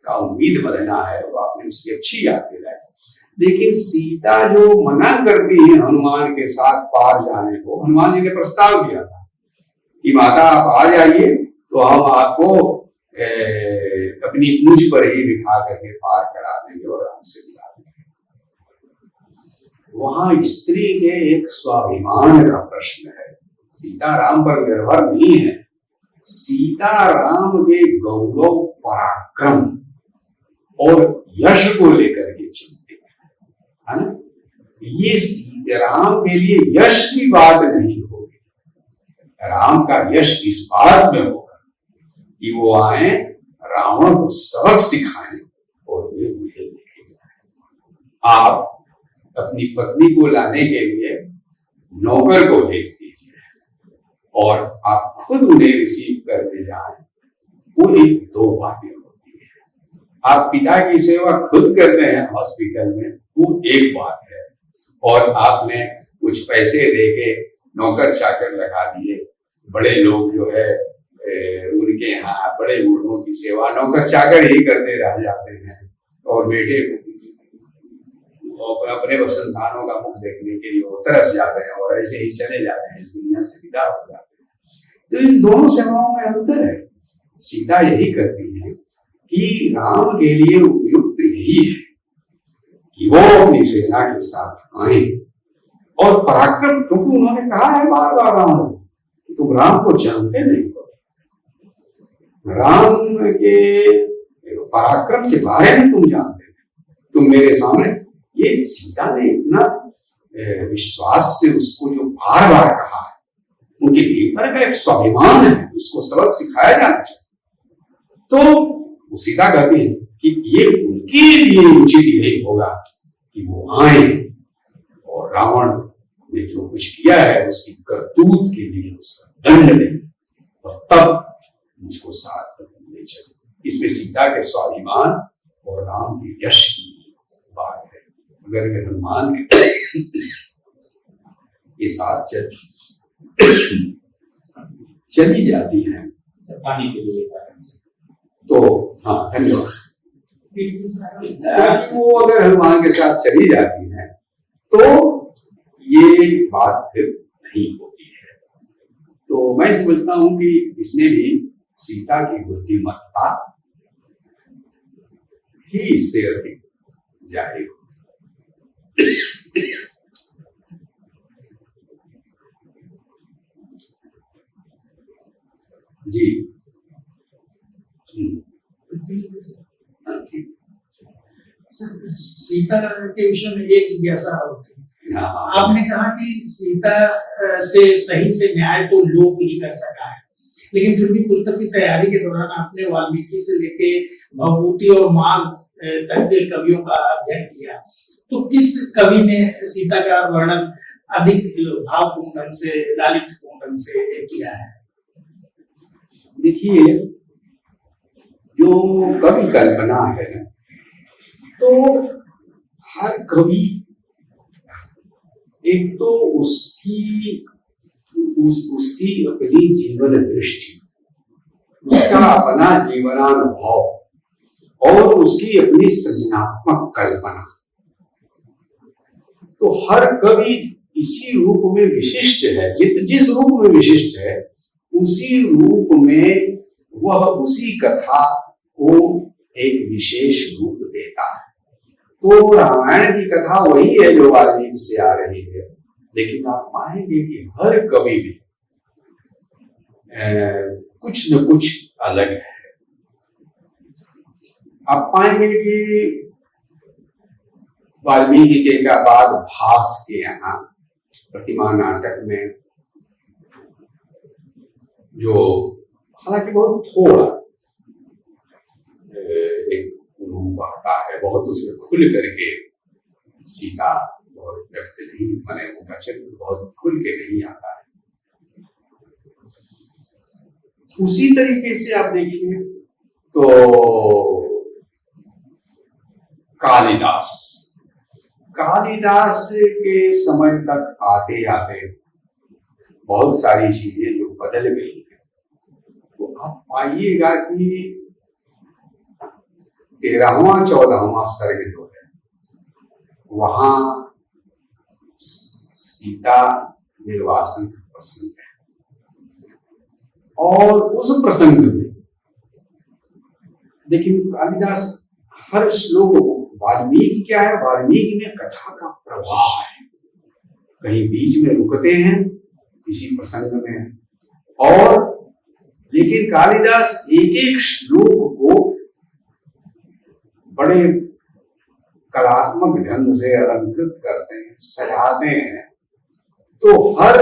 Speaker 2: का उम्मीद बंधना है, वो आपने उसकी अच्छी याद दिलाई। लेकिन सीता जो मना करती है हनुमान के साथ पार जाने को, हनुमान जी ने प्रस्ताव दिया था कि माता आप आ जाइए तो हम आपको अपनी पूंछ पर ही बिठा करके पार करा देंगे और हमसे मिला देंगे। वहां स्त्री के एक स्वाभिमान का प्रश्न है, सीता राम पर निर्भर नहीं है, सीता राम के गौरव पराक्रम और यश को लेकर के चिंतित है ना। ये सीता राम के लिए यश की बात नहीं होगी, राम का यश इस बात में होगा कि वो आए, रावण को सबक सिखाएं और वे मुझे लेके जाएं। आप अपनी पत्नी को लाने के लिए नौकर को भेज दीजिए और आप खुद उन्हें रिसीव करके जाएं। वो एक दो बातें होती है। आप पिता की सेवा खुद करते हैं हॉस्पिटल में, वो एक बात है, और आपने कुछ पैसे देके नौकर चाकर लगा दिए। बड़े लोग जो है उनके यहाँ बड़े बूढ़ों की सेवा नौकर चाकर ही करते रह जाते हैं और बेटे अपने संतानों का मुख देखने के लिए वो तरस जाते हैं और ऐसे ही चले जाते हैं, इस दुनिया से विदा हो जाते हैं। तो इन दोनों सेवाओं में अंतर है। सीता यही करती है कि राम के लिए उपयुक्त यही है कि वो अपनी सेना के साथ आए और पराक्रम, क्योंकि उन्होंने कहा है बार बार राम को, तुम राम को जानते नहीं हो, राम के पराक्रम के बारे में तुम जानते नहीं, तुम मेरे सामने। ये सीता ने इतना विश्वास से उसको जो बार बार कहा है, उनके भीतर का एक स्वाभिमान है, इसको सबक सिखाया जाना चाहिए। तो सीता कहती है कि ये उनके लिए उचित यही होगा कि वो आए और रावण ने जो कुछ किया है उसकी करतूत के लिए उसका दंड दें और तब मुझको साथ ले चले। इसमें सीता के स्वाभिमान और राम के यश की बात है। अगर वे हनुमान के साथ चली जाती हैं
Speaker 3: पानी के लिए
Speaker 2: तो हाँ धन्यवाद, वो अगर हनुमान के साथ चली जाती हैं तो ये बात फिर नहीं होती है। तो मैं समझता हूं कि इसमें भी सीता की बुद्धिमत्ता ही इससे अधिक जाहिर होती। जी
Speaker 1: सीता के विषय में एक जिज्ञासा होती है। आपने कहा कि सीता से सही से न्याय तो लोक ही कर सका है, लेकिन फिर भी पुस्तक की तैयारी के दौरान आपने वाल्मीकि से लेके भवभूति और माघ तक के कवियों का अध्ययन किया, तो किस कवि ने सीता का वर्णन अधिक भावपूर्ण ढंग से, लालित्यपूर्ण ढंग से किया है?
Speaker 2: देखिए, जो कवि कल्पना है ना, तो हर कवि एक तो उसकी अपनी जीवन दृष्टि, उसका अपना जीवनानुभव और उसकी अपनी सृजनात्मक कल्पना, तो हर कवि इसी रूप में विशिष्ट है। जिस रूप में विशिष्ट है उसी रूप में वह उसी कथा को एक विशेष रूप देता है। तो रामायण की कथा वही है जो वाल्मीकि से आ रही है, लेकिन आप पाएंगे कि हर कवि में कुछ न कुछ अलग है। आप पाएंगे कि वाल्मीकि के का बाद भास के यहाँ प्रतिमा नाटक में जो हालांकि बहुत थोड़ा एक रूप आता है, बहुत उसमें खुल करके सीता और व्यक्त नहीं, माने उनका चरित्र बहुत खुल के नहीं आता है। उसी तरीके से आप देखिए तो कालिदास के समय तक आते आते बहुत सारी चीजें जो बदल गई है, तो आप पाइएगा कि 13वां 14वां सर्ग जो है वहां सीता निर्वासन का प्रसंग है। और उस प्रसंग में देखिए कालिदास हर श्लोक को, वाल्मीकि क्या है, वाल्मीकि में कथा का प्रवाह है, कहीं बीच में रुकते हैं किसी प्रसंग में, और लेकिन कालिदास एक एक श्लोक को बड़े कलात्मक ढंग से अलंकृत करते हैं, सजाते हैं, तो हर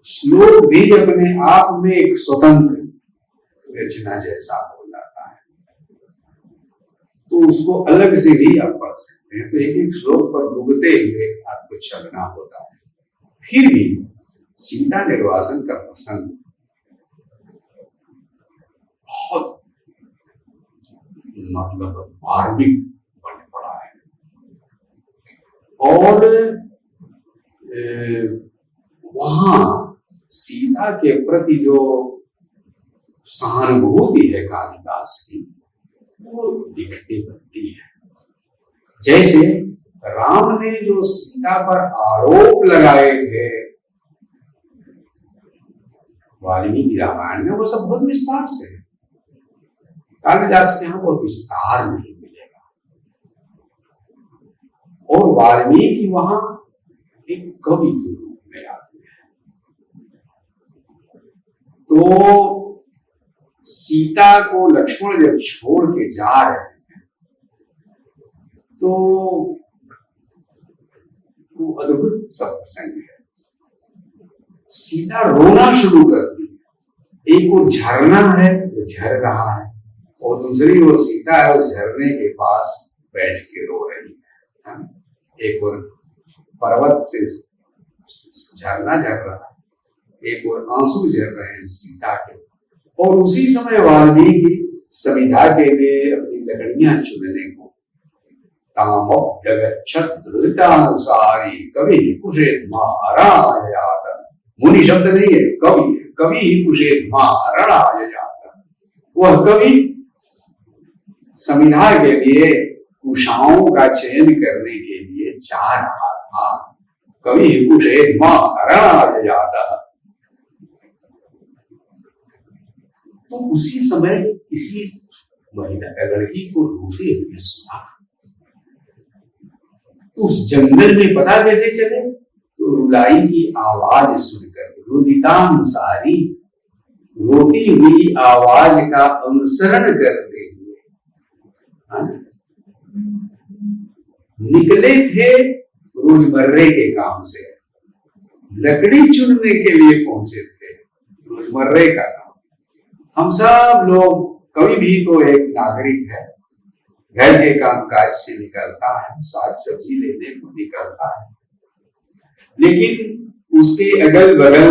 Speaker 2: श्लोक भी अपने आप में एक स्वतंत्र रचना जैसा हो जाता है, तो उसको अलग से भी आप पढ़ सकते हैं। तो एक एक श्लोक पर रुकते हुए आपको चलना होता है। फिर भी सीता निर्वासन का प्रसंग बहुत मतलब मार्मिक बन पड़ा है, और वहां सीता के प्रति जो सहानुभूति है कालिदास की वो दिखती बनती है। जैसे राम ने जो सीता पर आरोप लगाए थे वाल्मीकि रामायण में, वो सब बहुत विस्तार से है। कालिदास में यहाँ वो विस्तार नहीं मिलेगा, और वाल्मीकि वहां एक कवि के रूप में आते हैं। तो सीता को लक्ष्मण जब छोड़ के जा रहे हैं तो वो अद्भुत सब प्रसंग है। सीता रोना शुरू करती है, एक वो झरना है जो झर रहा है, और दूसरी ओर सीता है उस झरने के पास बैठ के रो रही है। एक और पर्वत से झरना झर रहा है, एक और आंसू झर रहे हैं सीता के, और उसी समय वाल्मीकि समिधा के लिए अपनी लकड़ियां चुनने को तामोप्यगच्छत्रुतानुसारी कवि कुशेत महाराज जाता, मुनि शब्द नहीं है, कवि है, कवि ही कुशेत महाराज जाता। वह कवि समिधा के लिए कुशाओं का चयन करने के लिए जा रहा था। कवि कुशेत महाराज जाता। तो उसी समय किसी महिला लड़की को रोते हुए सुना, तो उस जंगल में पता कैसे चले, तो रुलाई की आवाज सुनकर, रुदितानुसारी रोती हुई आवाज का अनुसरण करते हुए निकले थे रोजमर्रे के काम से, लकड़ी चुनने के लिए पहुंचे थे, रोजमर्रे का काम। हम सब लोग, कवि भी तो एक नागरिक है, घर के कामकाज से निकलता है, साग सब्जी लेने को निकलता है, लेकिन उसके अगल बगल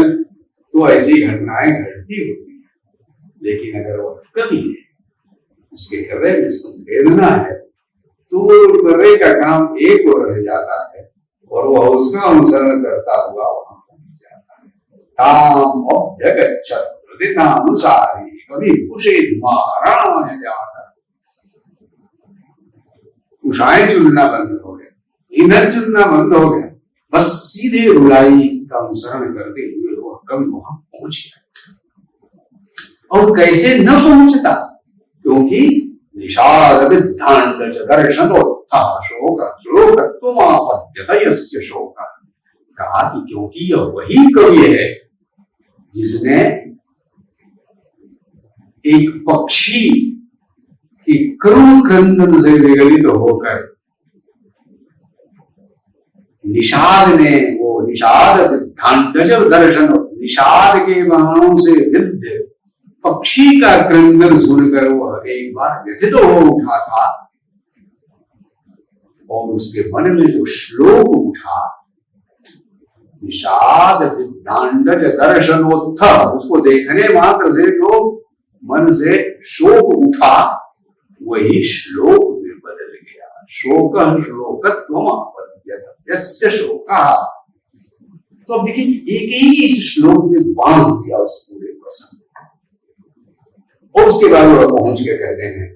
Speaker 2: तो ऐसी घटनाएं घटती होती हैं। लेकिन अगर वह कवि है, उसके हृदय में संवेदना है, तो वो रोजमर्रे का काम एक और रह जाता है, और वह उसका अनुसरण करता हुआ वहां पहुंच जाता है। ताम अभ्यगच्छत्रुदितानुसारी कवि कुशेत महाराज जाता। उषाएं चुनना बंद हो गया, ईंधन चुनना बंद हो गया, बस सीधे रुलाई का अनुसरण करते हुए वह कवि वहां पहुंच गया। और कैसे न पहुंचता, क्योंकि निषाद विद्धांत दर्शनोत्थाह शोक श्लोकत्वमापद्यत यस्य शोक। कहा कि क्योंकि यह वही कवि है जिसने एक पक्षी कि क्रूर क्रंदन से विगलित होकर निषाद ने, वो निषाद दर्शन, निषाद के बाणों से विद्ध पक्षी का क्रंदन सुनकर वह एक बार व्यथित हो उठा था, और उसके मन में जो श्लोक उठा, निषाद विद्धांडज दर्शनोत्थ, उसको देखने मात्र से जो मन से शोक उठा वही श्लोक में बदल गया। शोक श्लोकत्वमापद्यत यस्य शोकः। तो अब देखिए एक ही इस श्लोक में बांध दिया उस पूरे प्रसंग, और उसके बाद वह पहुंच के कहते हैं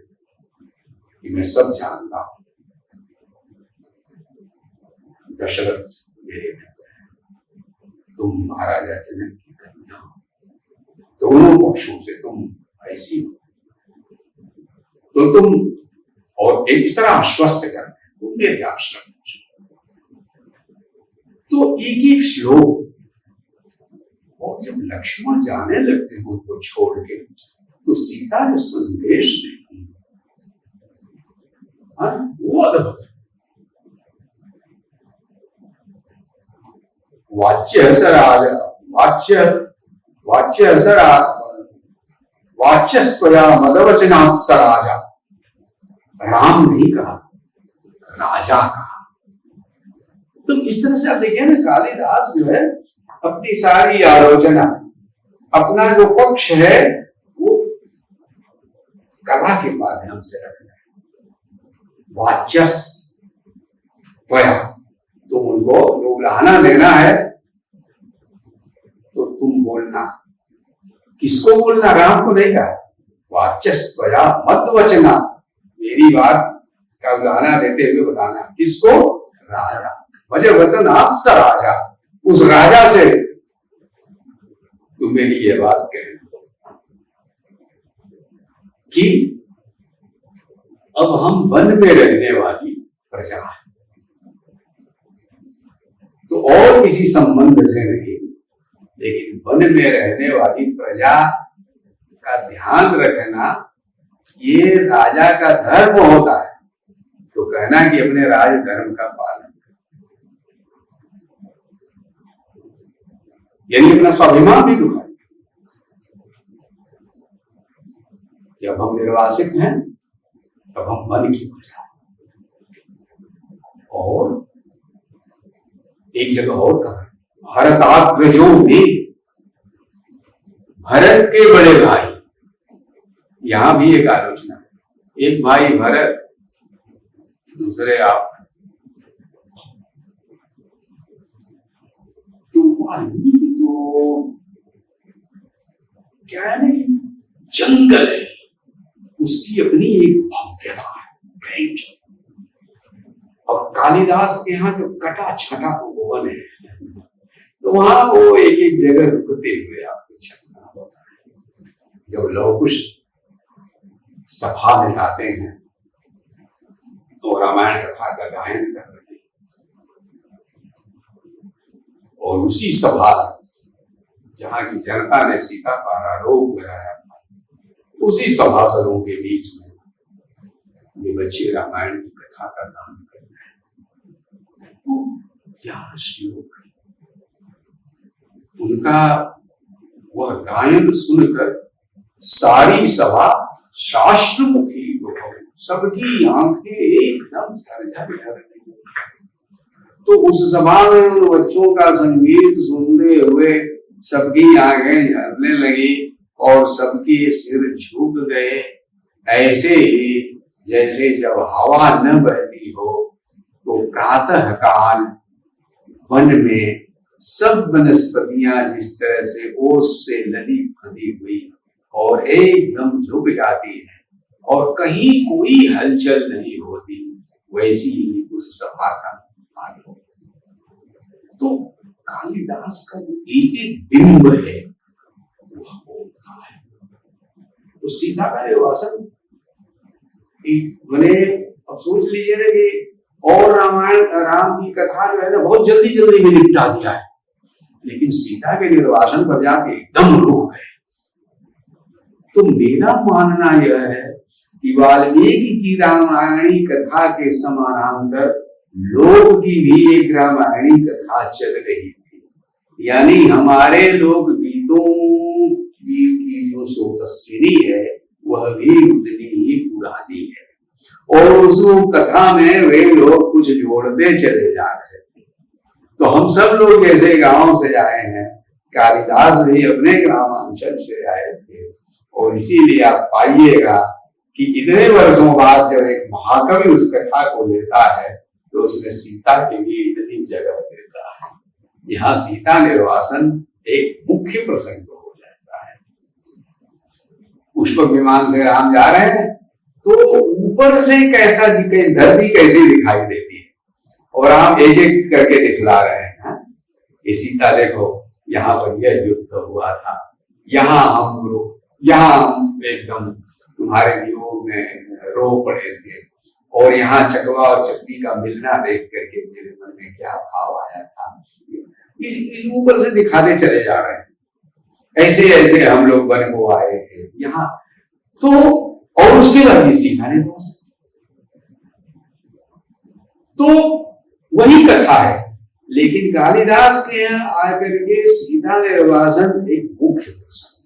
Speaker 2: कि मैं सब जानता हूं। दशरथ मेरे मित्र हैं, तुम महाराजा जनक की कन्या हो, दोनों पक्षों से तुम ऐसी हो, तो तुम और एक इस तरह आश्वस्त करते हैं, तुम मेरे आश्रम में। तो एक एक श्लोक, और जब लक्ष्मण जाने लगते हैं उनको छोड़ के, तो सीता जो संदेश देती है वो अद्भुत है। वाच्यस्त्वया मदवचनात् स राजा, राम नहीं कहा, राजा कहा। तो इस तरह से आप देखिए ना, कालिदास जो है अपनी सारी आलोचना, अपना जो पक्ष है वो कला के माध्यम से रख रहे हैं। वाच्यस्त्वया, तो उनको लोग देना है तो तुम बोलना, किसको बोलना? राम को नहीं कहा। वाच्यस्त्वया मद्वचना, मेरी बात का उलाहना देते हुए बताना, किसको? राजा। वजह वचनात् स राजा, उस राजा से तुम मेरी ये बात कह कि अब हम वन में रहने वाली प्रजा है, तो और किसी संबंध से नहीं, लेकिन वन में रहने वाली प्रजा का ध्यान रखना ये राजा का धर्म होता है। तो कहना कि अपने राज धर्म का पालन करें, यानी अपना स्वाभिमान भी दुखाए कि अब हम निर्वासित हैं, अब हम वन की प्रजा। और एक जगह और कहा, भरताग्रजो में, भरत के बड़े भाई, यहां भी एक आलोचना, एक भाई भरत, दूसरे आप। तो वाल्मीकि तो क्या है ना कि जंगल है, उसकी अपनी एक भव्यता है, और कालिदास के यहाँ जो कटा छटा वन है, तो वहां वो एक एक जगह रुकते हुए आपको चलना होता है। जब लवकुश सभा में आते हैं तो रामायण कथा का गायन कर रहे हैं, और उसी सभा जहां की जनता ने सीता पर आरोप लगाया था, उसी सभासदों के बीच में ये बच्चे रामायण की कथा का गान कर रहे हैं। तो क्या श्लोक, उनका वह गायन सुनकर सारी सभा शास्त्रमुखी हो गई, सबकी आंखें एकदम झरझर रही। तो उस सभा में उन बच्चों का संगीत सुनते हुए सबकी आंखें झरने लगी और सबके सिर झुक गए, ऐसे ही जैसे जब हवा न बहती हो तो प्रातः काल वन में सब वनस्पतियां जिस तरह से ओस से लदी फंदी हुई और एकदम झुक जाती है और कहीं कोई हलचल नहीं होती, वैसी ही उस सभा का हाल हो। तो कालिदास का जो एक एक बिंब है वह बोलता है। तो सीता का निर्वासन मैंने अब सोच लीजिए ना कि और रामायण राम की कथा जो है ना बहुत जल्दी जल्दी में निपटा दिया है, लेकिन सीता के निर्वासन पर जाके एकदम रुक गए। तो मेरा मानना यह है कि वाल्मीकि की रामायणी कथा के समानांतर लोक की भी एक रामायणी कथा चल रही थी, यानी हमारे लोक गीतों की जो सोतस्विनी है वह भी उतनी ही पुरानी है, और उस कथा में वे लोग कुछ जोड़ते चले जा रहे थे। तो हम सब लोग जैसे गांव से आए हैं, कालिदास भी अपने ग्रामांचल से आए थे, और इसीलिए आप पाइएगा कि इतने वर्षों बाद जब एक महाकवि उस कथा को लेता है तो उसमें सीता के लिए इतनी जगह देता है। यहाँ सीता निर्वासन एक मुख्य प्रसंग हो जाता है। पुष्पक विमान से राम जा रहे हैं तो तो ऊपर से कैसा धरती कैसी दिखाई देती है, और आप एक एक करके दिखला रहे हैं। ये सीता देखो, यहाँ पर यह युद्ध हुआ था, यहाँ हम एकदम तुम्हारे वियोग में रो पड़े थे, और यहाँ चकवा और चकवी का मिलना देख करके मेरे मन में क्या भाव आया था। ऊपर से दिखाते चले जा रहे हैं, ऐसे ऐसे हम लोग वन को आए थे यहाँ तो। और उसके बाद ये सीता ने तो वही कथा है, लेकिन कालिदास के यहाँ आकर के सीता निर्वासन एक मुख्य प्रसंग,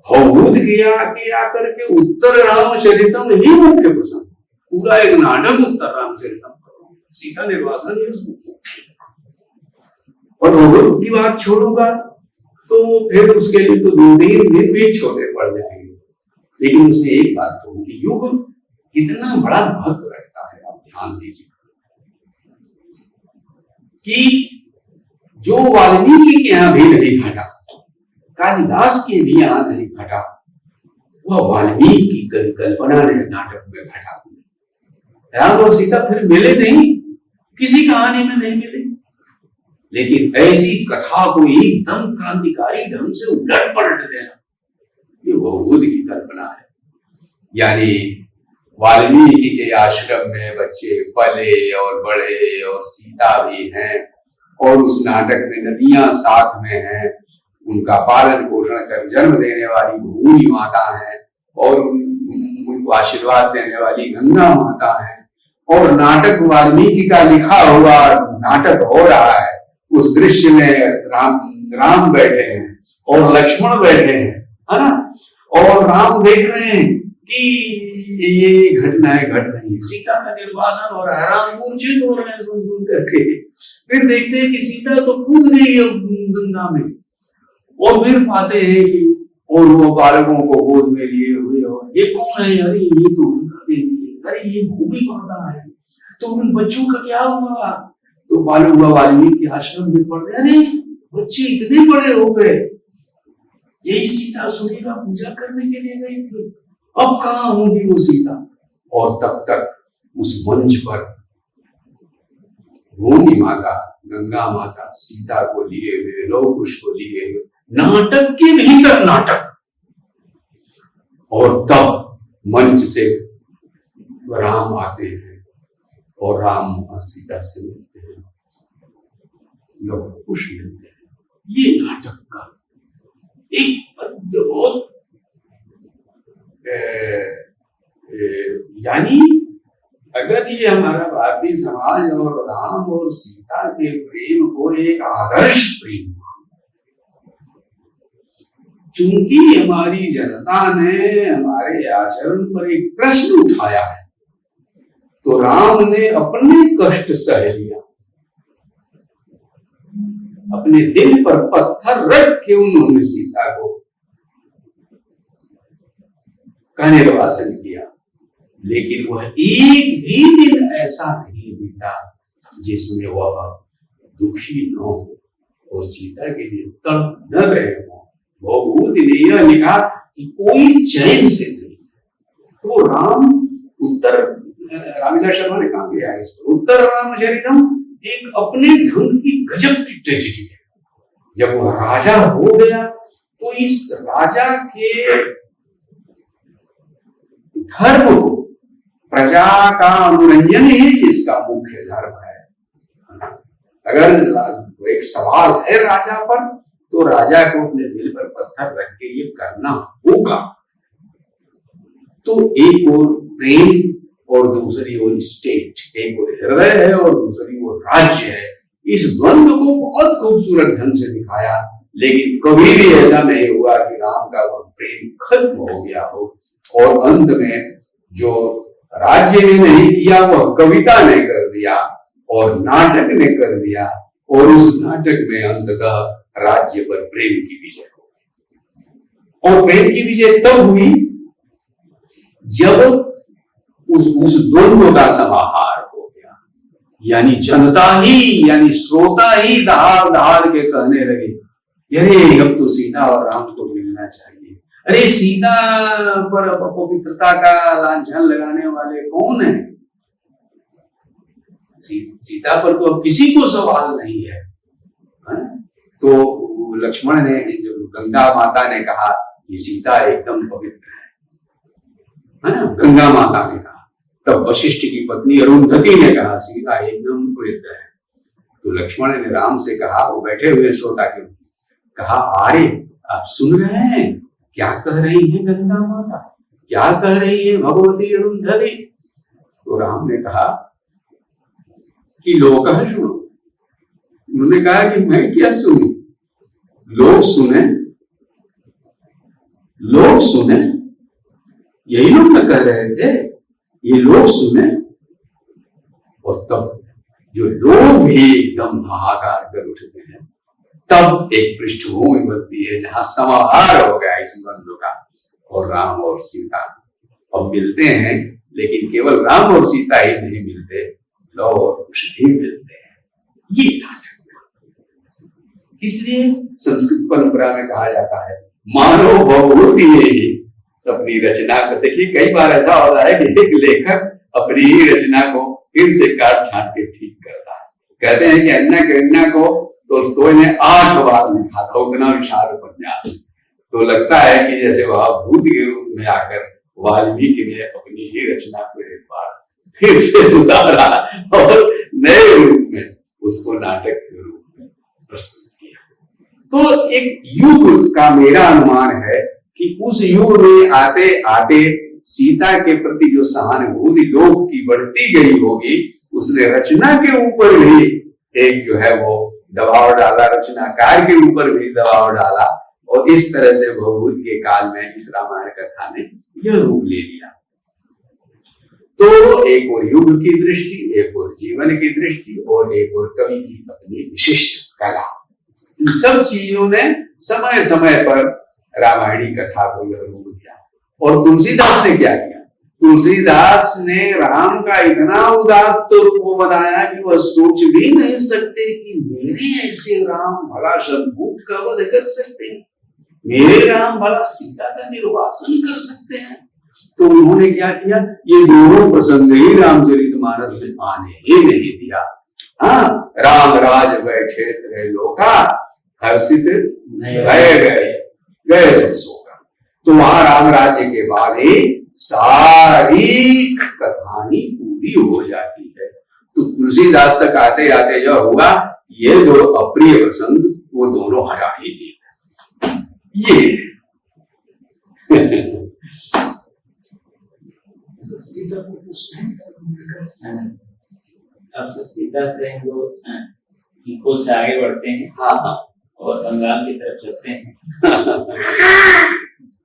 Speaker 2: भवभूत किया के आकर के उत्तर रामचरितम ही मुख्य प्रसंग, पूरा एक नाटक उत्तर रामचरितम करो, सीता निर्वासन ही उसमें मुख्य। और भवभूत की बात छोड़ूंगा तो फिर उसके लिए तो 2-3 दिन भी छोटे पड़ जाएंगे, लेकिन उसने एक बात कहूंगी, युग कितना बड़ा महत्व रखता है। आप ध्यान दीजिए कि जो वाल्मीकि के यहाँ भी नहीं घटा, कालिदास के भी यहाँ नहीं घटा, वह वाल्मीकि की कल्पना ने नाटक में घटा दिया। राम और सीता फिर मिले नहीं, किसी कहानी में नहीं मिले, लेकिन ऐसी कथा को एकदम क्रांतिकारी ढंग से उलट पलट देना, ये भवभूत की कल्पना है। यानी वाल्मीकि के आश्रम में बच्चे पले और बढ़े, और सीता भी हैं, और उस नाटक में नदियां साथ में हैं, उनका पालन पोषण कर जन्म देने वाली भूमि माता है, और उनको आशीर्वाद देने वाली गंगा माता है, और नाटक वाल्मीकि का लिखा हुआ नाटक हो रहा है। उस दृश्य में राम बैठे हैं और लक्ष्मण बैठे हैं, है ना, और राम देख रहे हैं कि ये घटनाएं घट रही है, सीता का निर्वासन हो रहा है, राम मूर्छित हो रहे हैं सुन करके। फिर देखते हैं कि सीता तो कूद गई है गंगा में, और फिर पाते हैं कि और वो बालकों को गोद में लिए हुए, और ये कौन है, अरे ये तो गंगा देवी है, अरे ये भूमि माता है, तो उन बच्चों का क्या हुआ। तो मालूम हुआ वाल्मीकि के आश्रम में पढ़ रहे, अरे बच्चे इतने बड़े हो गए, यही सीता सूर्य का पूजा करने के लिए गई थी, अब कहाँ होंगी वो सीता। और तब तक उस मंच पर भूमि माता गंगा माता सीता को लिए हुए, लौह कुश को लिए हुए, नाटक के भीतर नाटक, और तब मंच से राम आते हैं और राम सीता से मिलते हैं, लौह कुश मिलते हैं। ये नाटक का एक अद्भुत यानी अगर ये हमारा भारतीय समाज और राम और सीता के प्रेम को एक आदर्श प्रेम, चूंकि हमारी जनता ने हमारे आचरण पर एक प्रश्न उठाया है, तो राम ने अपने कष्ट सह लिया, अपने दिल पर पत्थर रख के उन्होंने सीता को का निर्वासन किया। लेकिन वह एक भी दिन ऐसा नहीं बीता जिसमें वह दुखी न हो और सीता के लिए तड़प न रहे हो। भवभूत ने यह लिखा कि कोई चैन से नहीं। तो राम उत्तर रामविलास शर्मा ने काम किया है इस पर। उत्तर रामचरितम एक अपने ढंग की गजब की ट्रेजेडी है। जब वह राजा हो गया तो इस राजा के धर्म को, प्रजा का अनुरंजन ही जिसका मुख्य धर्म है। अगर एक सवाल है राजा पर, तो राजा को अपने दिल पर पत्थर रख के ये करना होगा। तो एक और प्रेम और दूसरी ओर स्टेट, एक और हृदय है और दूसरी ओर राज्य है। इस द्वंद्व को बहुत खूबसूरत ढंग से दिखाया, लेकिन कभी भी ऐसा नहीं हुआ कि राम का वह प्रेम खत्म हो गया हो। और अंत में जो राज्य ने नहीं किया वह कविता ने कर दिया और नाटक ने कर दिया, और उस नाटक में अंततः राज्य पर प्रेम की विजय हो। और प्रेम की विजय तब हुई जब उस द्वंद्व का समाहार हो गया, यानी जनता ही, यानी श्रोता ही दहाड़ दहाड़ के कहने लगे, अरे अब तो सीता और राम को मिलना चाहिए, अरे सीता पर अपवित्रता का लांछन लगाने वाले कौन है? सीता पर तो अब किसी को सवाल नहीं है। तो लक्ष्मण ने, जो गंगा माता ने कहा कि सीता एकदम पवित्र है ना, गंगा माता ने कहा। तब वशिष्ठ की पत्नी अरुंधति ने कहा सीता एकदम पवित्र है। तो लक्ष्मण ने राम से कहा, वो बैठे हुए श्रोता के रूप में, कहा आर्य आप सुन रहे हैं क्या कह रही है गंगा माता, क्या कह रही है भगवती अरुंधति? तो राम ने कहा कि लोग सुनो। उन्होंने कहा कि मैं क्या सुनूं, लोग सुने, लोग सुने, यही लोग न कह रहे थे, ये लोग सुने। और तब जो लोग भी एकदम हाहाकार कर उठते हैं, तब एक पृष्ठभूमि बनती है जहां समाहार हो गया इस बंधु का, और राम और सीता अब मिलते हैं। लेकिन केवल राम और सीता ही नहीं मिलते, लव और कुश भी मिलते हैं। ये नाटक, इसलिए संस्कृत परंपरा में कहा जाता है मानव भवभूति में ही अपनी रचना को। देखिए कई बार ऐसा होता है कि एक लेखक अपनी ही रचना को फिर से काट छाट के ठीक करता है। कहते हैं कि अन्ना करीना को तोल्स्टॉय ने 8 बार लिखा था, उतना विशाल उपन्यास। तो लगता है कि जैसे वह भूत के रूप में आकर वाल्मीकि ने अपनी ही रचना को एक बार फिर से सुधारा और नए रूप में उसको नाटक के रूप में प्रस्तुत किया। तो एक युग का मेरा अनुमान है कि उस युग में आते आते सीता के प्रति जो सहानुभूति लोग की बढ़ती गई होगी, उसने रचना के ऊपर भी एक जो है वो दबाव डाला, रचनाकार के ऊपर भी दबाव डाला, और इस तरह से भवभूत के काल में इस रामायण कथा ने यह रूप ले लिया। तो एक और युग की दृष्टि, एक और जीवन की दृष्टि, और एक और कवि की अपनी विशिष्ट कला, इन सब चीजों ने समय समय पर रामायणी कथा को यह रूप दिया। और तुलसीदास ने क्या किया? तुलसीदास ने राम का इतना उदात्त रूप बनाया कि वह सोच भी नहीं सकते कि मेरे ऐसे राम भला शतभूत का वध कर सकते हैं, मेरे राम भला सीता का निर्वासन कर सकते हैं। तो उन्होंने क्या किया? ये दोनों प्रसंग ही रामचरितमानस में आने ही नहीं दिया। हाँ, राम राज बैठे त्रैलोका, हर्षित भय गए सब सोगा। तो वहां राम राज्य के बाद ही सारी कहानी पूरी हो जाती है। तो तुलसीदास तक आते आते यह हुआ, ये दो अप्रिय प्रसंग वो दोनों हटा ही दिए। ये
Speaker 1: सीता को
Speaker 3: अब सीता से हम लोग इको से आगे बढ़ते हैं।
Speaker 2: हाँ,
Speaker 3: और बंगाल की तरफ चलते हैं।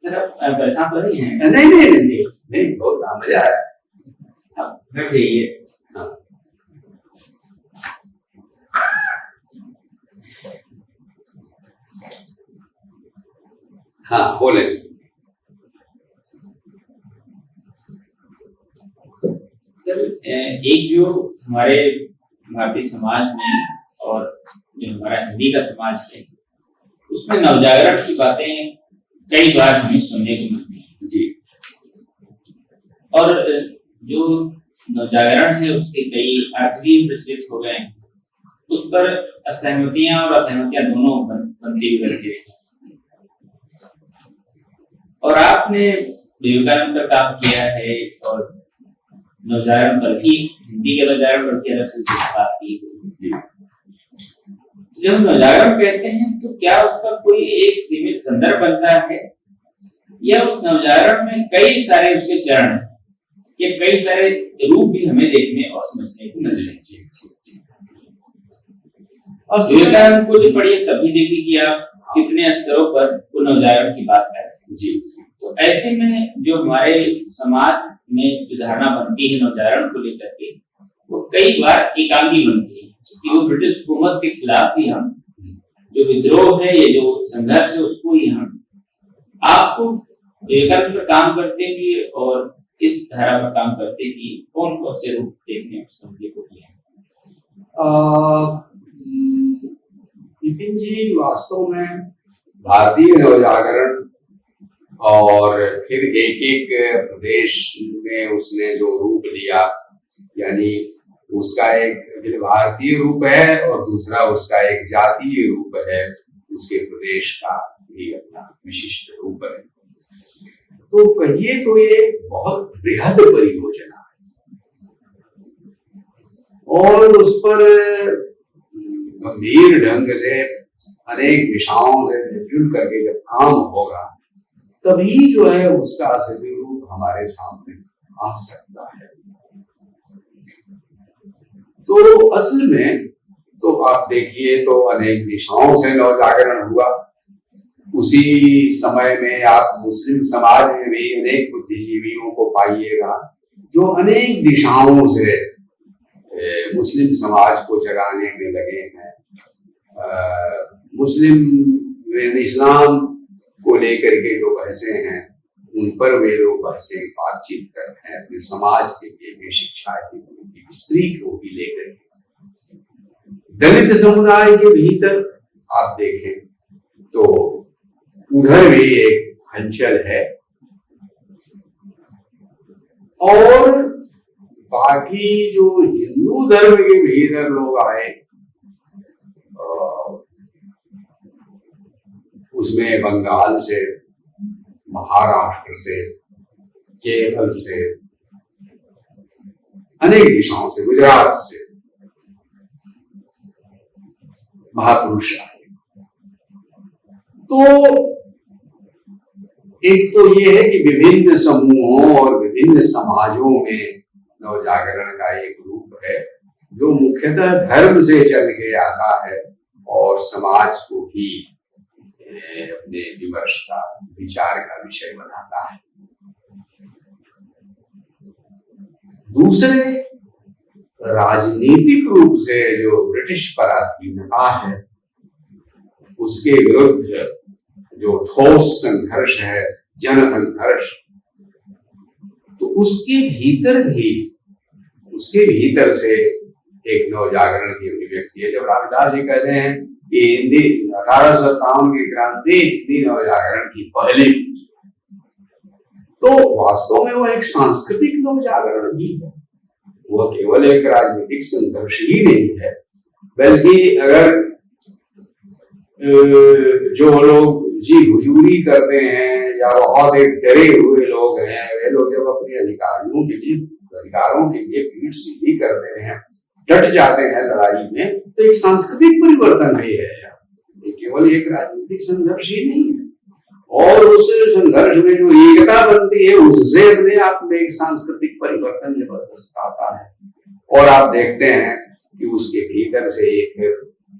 Speaker 3: सर आप परेशान तो नहीं है?
Speaker 2: नहीं, बहुत मजा आ रहा है।
Speaker 3: बैठिए।
Speaker 2: हाँ बोले।
Speaker 3: सर एक जो हमारे भारतीय समाज में और जो हमारा हिंदी का समाज है, उसमें नवजागरण की बातें कई बार हमें सुनने को मिलती है
Speaker 2: जी।
Speaker 3: और जो नवजागरण है उसके कई अर्थ भी प्रचलित हो गए हैं। उस पर असहमतियां और असहमतियां दोनों बनती हुई रहती है। और आपने विवेकानंद पर काम किया है और नवजागरण पर भी, हिंदी के नवजागरण पर भी अलग से बात की है। जब हम नवजागरण कहते हैं तो क्या उसका कोई एक सीमित संदर्भ बनता है, या उस नवजागरण में कई सारे उसके चरण हैं, या कई सारे रूप भी हमें देखने और समझने को मिलते हैं? और विवेकानंद को जो पढ़िए तभी देखिए कि आप कितने स्तरों पर वो नवजागरण की बात कर रहे हैं।
Speaker 2: जी।
Speaker 3: तो ऐसे में जो हमारे समाज में जो धारणा बनती है नवजागरण को लेकर के, वो कई बार एकांगी बनती है कि वो ब्रिटिश हुकूमत के खिलाफ ही हम जो विद्रोह है, ये जो संघर्ष है, उसको ही हम। आपको विवेकानंद पर काम करते हुए और इस धारा पर काम करते हुए कौन कौन से रूप देखने को मिले?
Speaker 2: विपिन जी, वास्तव में भारतीय नवजागरण और फिर एक एक प्रदेश में उसने जो रूप लिया, यानी उसका एक अखिल भारतीय रूप है और दूसरा उसका एक जातीय रूप है, उसके प्रदेश का भी अपना विशिष्ट रूप है। तो कहिए तो ये बहुत बृहद परियोजना है और उस पर गंभीर ढंग से अनेक दिशाओं से मिलजुल करके जब काम होगा तभी जो है उसका असली रूप हमारे सामने आ सकता है। तो असल में तो आप देखिए तो अनेक दिशाओं से नवजागरण हुआ। उसी समय में आप मुस्लिम समाज में भी अनेक बुद्धिजीवियों को पाइएगा जो अनेक दिशाओं से मुस्लिम समाज को जगाने में लगे हैं। मुस्लिम इस्लाम को लेकर के जो बहसें हैं उन पर वे लोग बहसें बातचीत कर रहे हैं, अपने समाज के लिए भी, शिक्षा के लिए, स्त्री को भी लेकर के। दलित समुदाय के भीतर आप देखें तो उधर भी एक हलचल है और बाकी जो हिंदू धर्म के भीतर लोग आए उसमें बंगाल से, महाराष्ट्र से, केरल से, अनेक दिशाओं से, गुजरात से महापुरुष आए। तो एक तो ये है कि विभिन्न समूहों और विभिन्न समाजों में नवजागरण का एक रूप है जो मुख्यतः धर्म से चल के आता है और समाज को भी अपने विमर्श का, विचार का विषय बनाता है। दूसरे राजनीतिक रूप से जो ब्रिटिश पराधीनता है उसके विरुद्ध जो ठोस संघर्ष है, जन संघर्ष, तो उसके भीतर से एक नवजागरण की अभिव्यक्ति है। जब रामदास जी कहते हैं कि हिंदी 1857 की क्रांति हिंदी नवजागरण की पहली, तो वास्तव में वो एक सांस्कृतिक नवजागरण भी है। वह केवल एक राजनीतिक संघर्ष ही नहीं है, बल्कि अगर जो लोग जी हुजूरी करते हैं या बहुत एक डरे हुए लोग हैं, वे लोग जब अपने अधिकारों के लिए पीठ सीधी करते हैं, डट जाते हैं लड़ाई में, तो एक सांस्कृतिक परिवर्तन भी है। ये केवल एक राजनीतिक संघर्ष ही नहीं है और उस संघर्ष में जो एकता बनती है उससे अपने आप में एक सांस्कृतिक परिवर्तन जबरदस्त आता है। और आप देखते हैं कि उसके भीतर से एक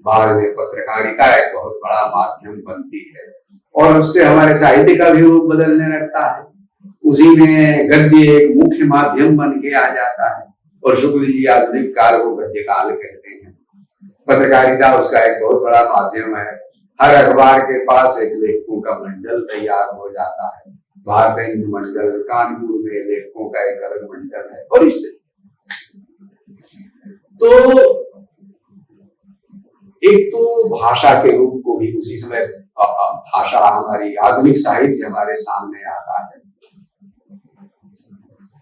Speaker 2: बाद में पत्रकारिता एक बहुत बड़ा माध्यम बनती है और उससे हमारे साहित्य का भी रूप बदलने लगता है। उसी में गद्य एक मुख्य माध्यम बन के आ जाता है और शुक्ल जी आधुनिक काल को गद्य काल कहते हैं। पत्रकारिता उसका एक बहुत बड़ा माध्यम है। हर अखबार के पास एक लेखकों का मंडल तैयार हो जाता है। भारत हिंदू मंडल, कानपुर में लेखकों का एक अलग मंडल है और इस तो एक तो भाषा के रूप को भी उसी समय भाषा हमारी आधुनिक साहित्य हमारे सामने आता है,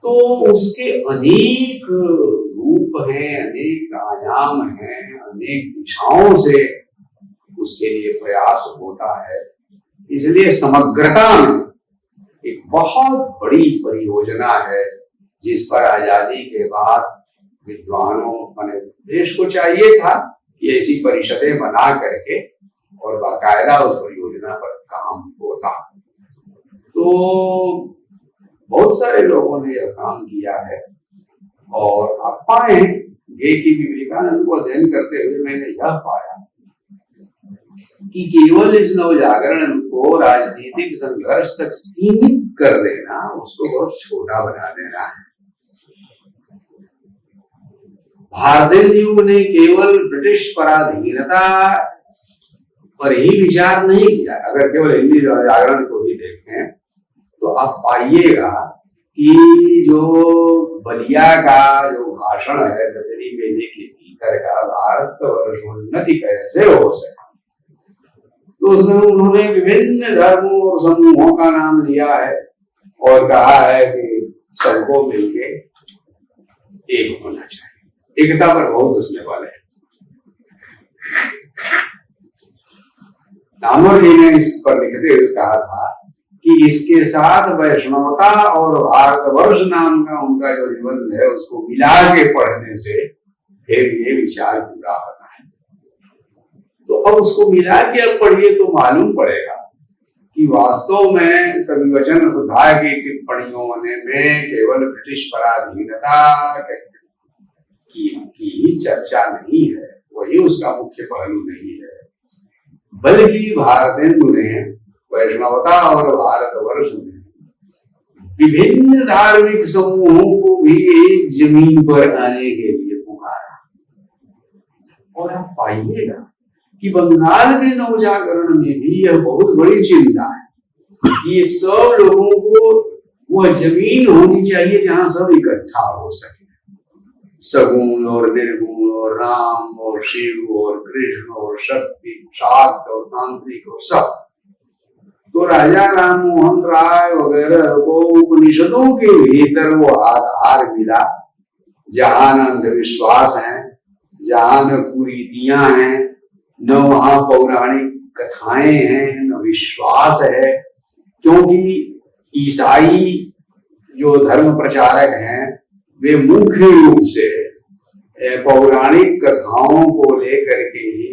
Speaker 2: तो उसके अनेक रूप हैं, अनेक आयाम हैं, अनेक दिशाओं से उसके लिए प्रयास होता है। इसलिए समग्रता में एक बहुत बड़ी परियोजना है जिस पर आजादी के बाद विद्वानों माने देश को चाहिए था कि ऐसी परिषदें बना करके और बाकायदा उस परियोजना पर काम होता। तो बहुत सारे लोगों ने यह काम किया है और आप पाएंगे कि विवेकानंद को अध्ययन करते हुए मैंने यह पाया कि केवल इस नवजागरण को राजनीतिक संघर्ष तक सीमित कर देना, उसको बहुत छोटा बना देना है। भारतेंदु ने केवल ब्रिटिश पराधीनता पर ही विचार नहीं किया। अगर केवल हिंदी नवजागरण को ही देखें तो आप पाइएगा कि जो बलिया का जो भाषण है गदरी मेले के भीतर का, भारत वर्षोन्नति कैसे हो सका, तो उसमें उन्होंने विभिन्न धर्मों और समूहों का नाम लिया है और कहा है कि सबको मिलके एक होना चाहिए, एकता पर बहुत उसने वाले हैं। दामोदर जी ने इस पर लिखते हुए कहा था कि इसके साथ वैष्णवता और भारतवर्ष नाम का उनका जो निबंध है उसको मिला के पढ़ने से फिर ये विचार पूरा होता है। तो अब उसको मिला के अब पढ़िए तो मालूम पड़ेगा कि वास्तव में कविवचन सुधा की टिप्पणियों में केवल ब्रिटिश पराधीनता की ही चर्चा नहीं है, वही उसका मुख्य पहलू नहीं है, बल्कि भारतेंदु ने वैष्णवता और भारतवर्ष में विभिन्न धार्मिक समूहों को भी एक जमीन पर आने के लिए पुकारा। और आप पाइएगा कि बंगाल के नवजागरण में भी यह बहुत बड़ी चिंता है कि ये सब लोगों को वह जमीन होनी चाहिए जहां सब इकट्ठा हो सके, सगुण और निर्गुण और राम और शिव और कृष्ण और शक्ति, शाक्त और तांत्रिक और सब। तो राजा राम मोहन राय वगैरह को उपनिषदों के भीतर वो आधार मिला, जहां न अंधविश्वास है, जहां न कुरीतियां हैं, न वहां पौराणिक कथाएं हैं, न विश्वास है। क्योंकि ईसाई जो धर्म प्रचारक हैं वे मुख्य रूप से पौराणिक कथाओं को लेकर के ही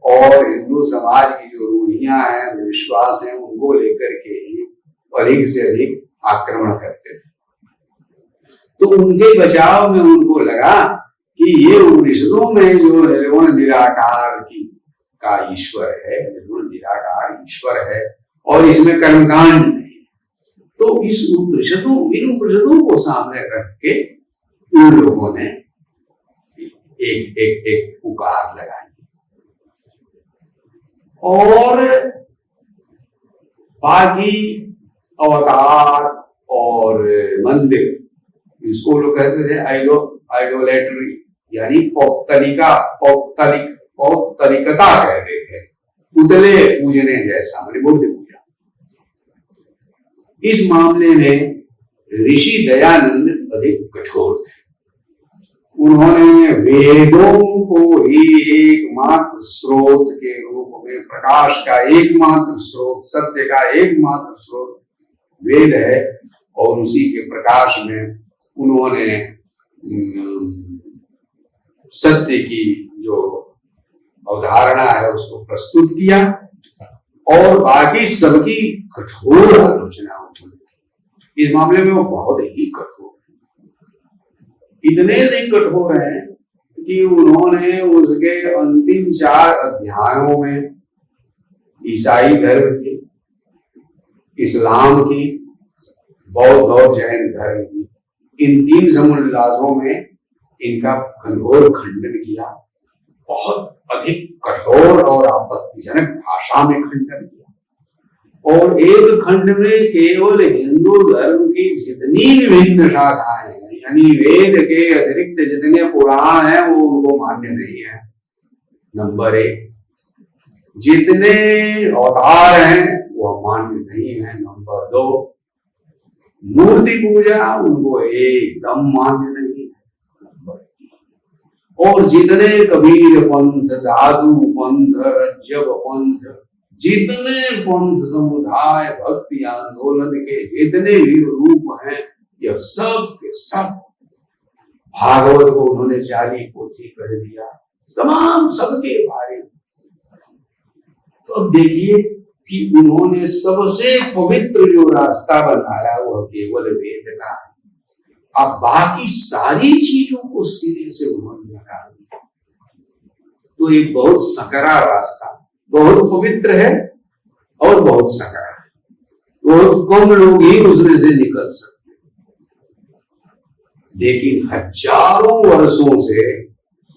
Speaker 2: और हिंदू समाज की जो रूढ़ियां हैं, विश्वास हैं, उनको लेकर के ही अधिक से अधिक आक्रमण करते थे। तो उनके बचाव में उनको लगा कि ये उपनिषदों में जो निर्गुण निराकार का ईश्वर है, निर्गुण निराकार ईश्वर है और इसमें कर्मकांड नहीं, तो इन उपनिषदों को सामने रख के उन लोगों ने एक पुकार लगाई। और बाकी अवतार और मंदिर, इसको लोग कहते थे आइडोलेटरी, यानी पौत्तलिकता कहते थे, पुतले पूजने जैसा, माने बुद्ध पूजा। इस मामले में ऋषि दयानंद अधिक कठोर थे। उन्होंने वेदों को ही एकमात्र स्रोत के रूप में, प्रकाश का एकमात्र स्रोत, सत्य का एकमात्र स्रोत वेद है, और उसी के प्रकाश में उन्होंने सत्य की जो अवधारणा है उसको प्रस्तुत किया और बाकी सबकी कठोर आलोचना उन्होंने की। इस मामले में वो बहुत ही कठोर, इतने अधिक कठोर हैं कि उन्होंने उसके अंतिम 4 अध्यायों में ईसाई धर्म की, इस्लाम की, बौद्ध और जैन धर्म की, इन 3 समुल्लासों में इनका घनघोर खंडन किया, बहुत अधिक कठोर और आपत्तिजनक भाषा में खंडन किया। और एक खंड में केवल हिंदू धर्म की जितनी विभिन्न शाखाएं हैं, यानी वेद के अतिरिक्त जितने पुराण हैं वो उनको मान्य नहीं है, नंबर 1। जितने अवतार हैं वो मान्य नहीं है, नंबर 2। मूर्ति पूजा उनको एकदम मान्य नहीं है, नंबर 3। और जितने कबीर पंथ, दादू पंथ, रज्जब पंथ, जितने पंथ समुदाय, भक्ति आंदोलन के जितने भी रूप हैं, यह सब के सब भागवत को उन्होंने जाली पोथी कर दिया, तमाम सबके बारे में। तो अब देखिए कि उन्होंने सबसे पवित्र जो रास्ता बनाया वह केवल वेद का है। अब बाकी सारी चीजों को सिरे से उन्होंने निकाल दिया। तो एक बहुत सकरा रास्ता, बहुत पवित्र है और बहुत सकरा है, बहुत कम लोग ही उसमें से निकल सकते। लेकिन हजारों वर्षों से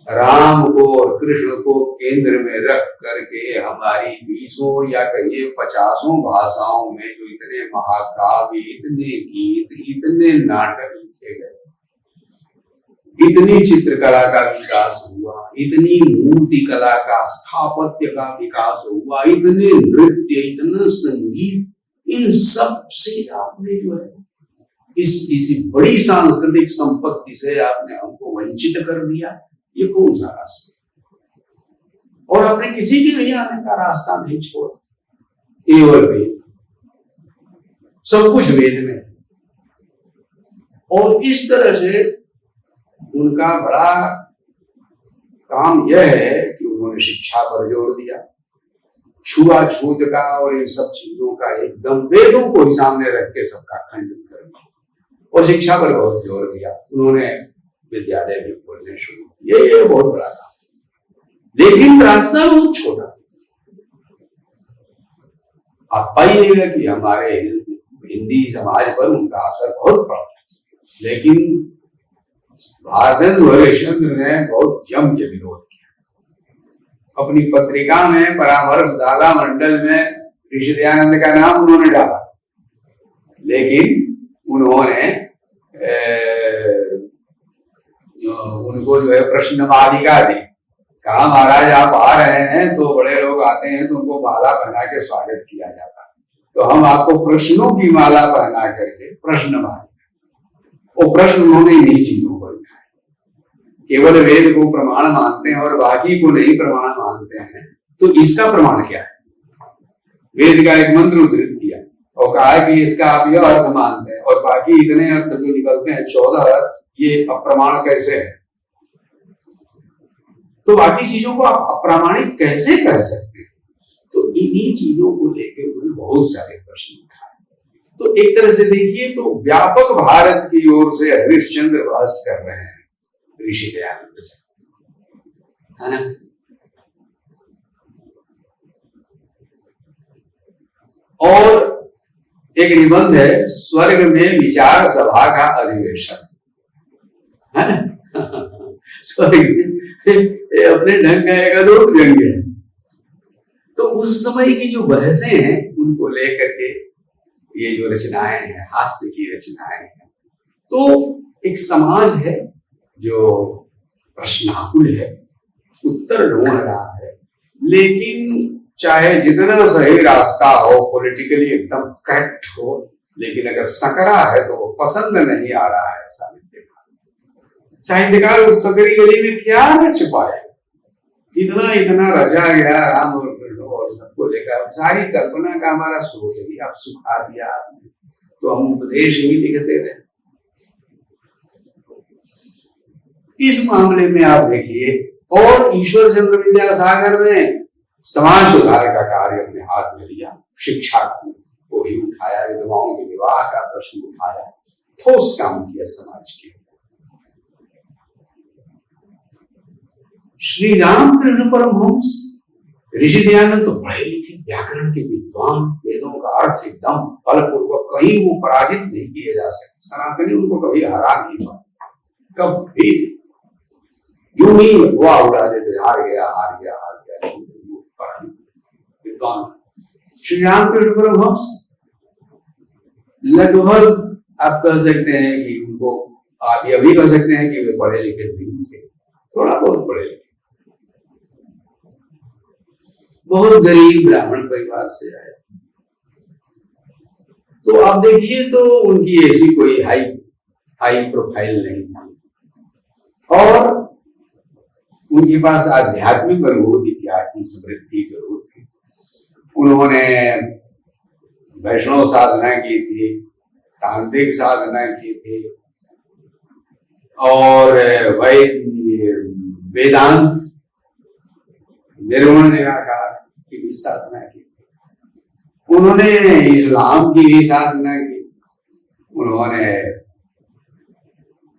Speaker 2: राम को और कृष्ण को केंद्र में रख करके हमारी 20 या कहिए 50 भाषाओं में जो इतने महाकाव्य, इतने गीत, इतने नाटक लिखे गए, इतनी चित्रकला का विकास हुआ, इतनी मूर्ति कला का, स्थापत्य का विकास हुआ, इतने नृत्य, इतना संगीत, इन सब से आपने जो है इस बड़ी सांस्कृतिक संपत्ति से आपने हमको वंचित कर दिया। ये कौन सा रास्ता? और आपने किसी के भी आने का रास्ता नहीं छोड़ा, केवल वेद, सब कुछ वेद में। और इस तरह से उनका बड़ा काम यह है कि उन्होंने शिक्षा पर जोर दिया, छुआछूत का और इन सब चीजों का एकदम वेदों को ही सामने रख के सबका खंडन कर दिया, और शिक्षा पर बहुत जोर दिया। उन्होंने विद्यालय भी खोलने शुरू किए, ये बहुत बड़ा काम, लेकिन रास्ता बहुत छोटा। आप पाइएगा कि हमारे हिंदी समाज पर उनका असर बहुत पड़ा, लेकिन भारतेंदु हरिश्चंद्र ने बहुत जम के विरोध किया। अपनी पत्रिका में परामर्शदाता मंडल में ऋषि दयानंद का नाम उन्होंने डाला, लेकिन उन्होंने उनको जो है प्रश्नमालिका दी। कहा महाराज आप आ रहे हैं तो बड़े लोग आते हैं तो उनको माला पहना के स्वागत किया जाता है, तो हम आपको प्रश्नों की माला पहना करके प्रश्नमालिका, वो प्रश्न उन्होंने इन्हीं चीजों पर उठाए। केवल वेद को प्रमाण मानते हैं और बाकी को नहीं प्रमाण मानते हैं, तो इसका प्रमाण क्या है? वेद का एक मंत्र उद्धृत किया और कहा कि इसका आप यह अर्थ मानते हैं, और बाकी इतने अर्थ जो निकलते हैं 14 अर्थ, ये अप्रमाण कैसे है? तो बाकी चीजों को आप अप्रामाणिक कैसे कह सकते हैं? तो इन्हीं चीजों को लेकर उन्होंने बहुत सारे प्रश्न उठाए। तो एक तरह से देखिए तो व्यापक भारत की ओर से हरिश्चंद्र बहस कर रहे हैं ऋषि दयानंद से, है ना? और एक निबंध है, स्वर्ग में विचार सभा का अधिवेशन, है ना? स्वर्ग में अपने ढंग का एक अद्भुत व्यंग्य है। तो उस समय की जो बहसें हैं उनको लेकर के ये जो रचनाएं हैं, हास्य की रचनाएं हैं, तो एक समाज है जो प्रश्नाकुल है, उत्तर ढूंढ रहा है, लेकिन चाहे जितना सही रास्ता हो, पॉलिटिकली एकदम करेक्ट हो, लेकिन अगर सकरा है तो वो पसंद नहीं आ रहा है साहित्यकार उस सकरी गली में क्या रच पाए? इतना इतना रचा गया राम और कृष्ण और सबको लेकर, सारी कल्पना का हमारा सोच ही आप सुखा दिया आपने, तो हम उपदेश ही लिखते रहे। इस मामले में आप देखिए, और ईश्वर चंद्र विद्यासागर ने समाज सुधार का कार्य अपने हाथ में लिया, शिक्षा को ही उठाया, विधवाओं के विवाह का प्रश्न उठाया, ठोस काम किया समाज के। श्री रामकृष्ण परमहंस, ऋषि दयानंद तो पढ़े लिखे व्याकरण के विद्वान, वेदों का अर्थ एकदम बलपूर्वक, कहीं वो पराजित नहीं किए जा सकते। सनातनी उनको कभी हरा नहीं पाए, कभी यूं ही हुआ उड़ा देते, हार गया हार गया हार गया, विद्वान। श्री रामकृष्ण परमहंस लगभग आप कह सकते हैं कि उनको, आप ये भी कह सकते हैं कि वे पढ़े लिखे नहीं थे, थोड़ा बहुत पढ़े लिखे, बहुत गरीब ब्राह्मण परिवार से आए थे। तो आप देखिए तो उनकी ऐसी कोई हाई प्रोफाइल नहीं थी, और उनके पास आध्यात्मिक अनुभूति क्या की, समृद्धि जरूर थी। उन्होंने वैष्णव साधना की थी, तांत्रिक साधना की थी, और वेदांत, निर्गुण निराकार की भी साधना की थी। उन्होंने इस्लाम की भी साधना की, उन्होंने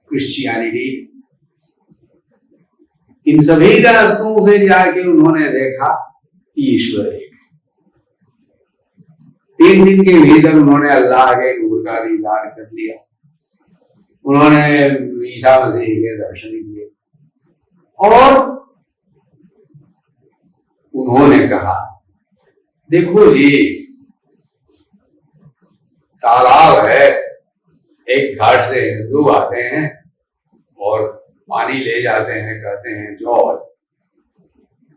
Speaker 2: क्रिश्चियनिटी, इन सभी रास्तों से जाके उन्होंने देखा कि ईश्वर एक है। 3 दिन के भीतर उन्होंने अल्लाह के नूर का दीदार कर लिया, उन्होंने ईसा मसीह के दर्शन किए, और उन्होंने कहा देखो जी, तालाब है, एक घाट से हिंदू आते हैं और पानी ले जाते हैं, कहते हैं जल।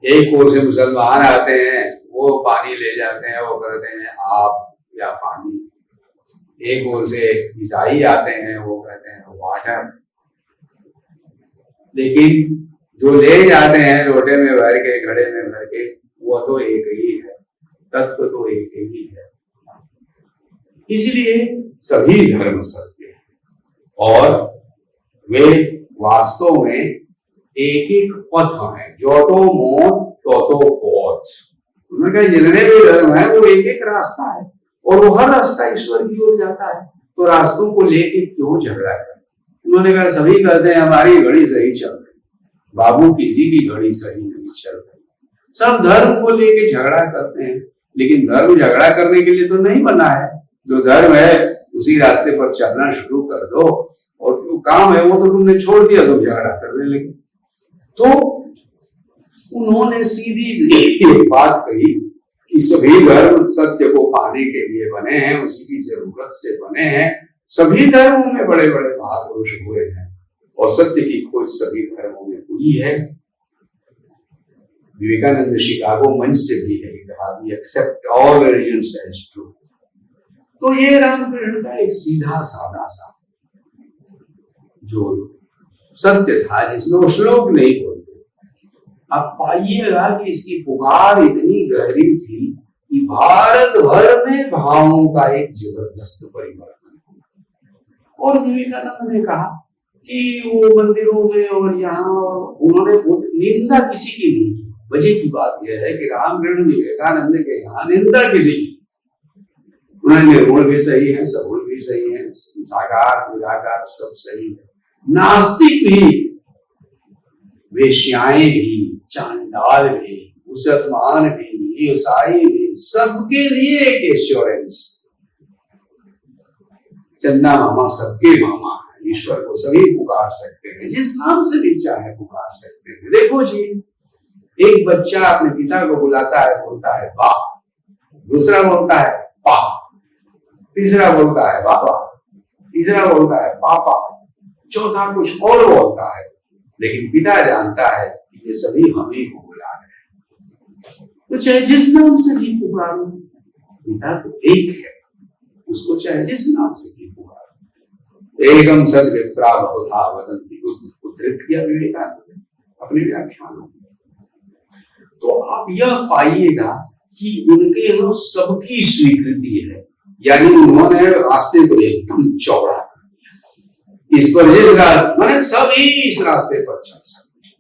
Speaker 2: एक ओर से मुसलमान आते हैं, वो पानी ले जाते हैं, वो कहते हैं आप या पानी। एक ओर से ईसाई आते हैं, वो कहते हैं वाटर। लेकिन जो ले जाते हैं लोटे में भर के, घड़े में भर के, वो तो एक ही है, तत्व तो एक ही है। इसलिए सभी धर्म सत्य हैं और वे वास्तव में एक एक पथ हैं, जो तो मोट तो पौध। उन्होंने कहा जितने भी धर्म है वो एक एक रास्ता है और वो हर रास्ता ईश्वर की ओर जाता है, तो रास्तों को लेके क्यों झगड़ा करें। उन्होंने कहा सभी कहते हैं हमारी घड़ी सही चल रही, बाबू किसी की घड़ी सही नहीं चल रही। सब धर्म को लेके झगड़ा करते हैं, लेकिन धर्म झगड़ा करने के लिए तो नहीं बना है। जो धर्म है उसी रास्ते पर चलना शुरू कर दो, और जो काम है वो तो तुमने छोड़ दिया, तुम झगड़ा करने लगे। तो उन्होंने सीधी एक बात कही कि सभी धर्म सत्य को पाने के लिए बने हैं, उसी की जरूरत से बने हैं। सभी धर्मों में बड़े बड़े महापुरुष हुए हैं और सत्य की खोज सभी धर्मों में हुई है। विवेकानंद शिकागो मंच से भी यही कहा, we accept all religions as true. तो ये रामकृष्ण का एक सीधा साधा सा जो सत्य था, जिसमें वो श्लोक नहीं बोलते। अब पाइएगा कि इसकी पुकार इतनी गहरी थी कि भारत भर में भावों का एक जबरदस्त परिवर्तन हुआ। और विवेकानंद ने कहा कि वो मंदिरों में और यहाँ, उन्होंने निंदा किसी की नहीं की। वजह की बात यह है कि रामकृष्ण विवेकानंद के यहाँ निंदा किसी की, उन्होंने निर्गुण भी सही है, सगुण भी सही है, साकार निराकार सब सही है। नास्तिक भी, वेश्याएं भी, चांडाल भी, मुसलमान भी, ईसाई भी, सबके लिए एक एश्योरेंस। चंदा मामा सबके मामा है, ईश्वर को सभी पुकार सकते हैं, जिस नाम से भी चाहे पुकार सकते हैं। देखो जी, एक बच्चा अपने पिता को बुलाता है, बोलता है बा, दूसरा बोलता है पा, तीसरा बोलता है बाबा, तीसरा बोलता है पापा, चौथा कुछ और बोलता है, लेकिन पिता जानता है कि ये सभी हम ही को बुला रहे हैं। तो चाहे जिस नाम से भी पुकारो, पिता तो एक है, उसको चाहे जिस नाम से भी पुकारो। एकम सद विप्रा बहुधा वदन्ति, उद्धृत किया विवेकानंद अपने व्याख्यानों में। तो आप यह पाइएगा कि उनके यहाँ सबकी स्वीकृति है, यानी उन्होंने रास्ते को एकदम चौड़ा कर दिया। इस पर जिस रास्ते, मैंने सभी इस रास्ते पर चल सकते।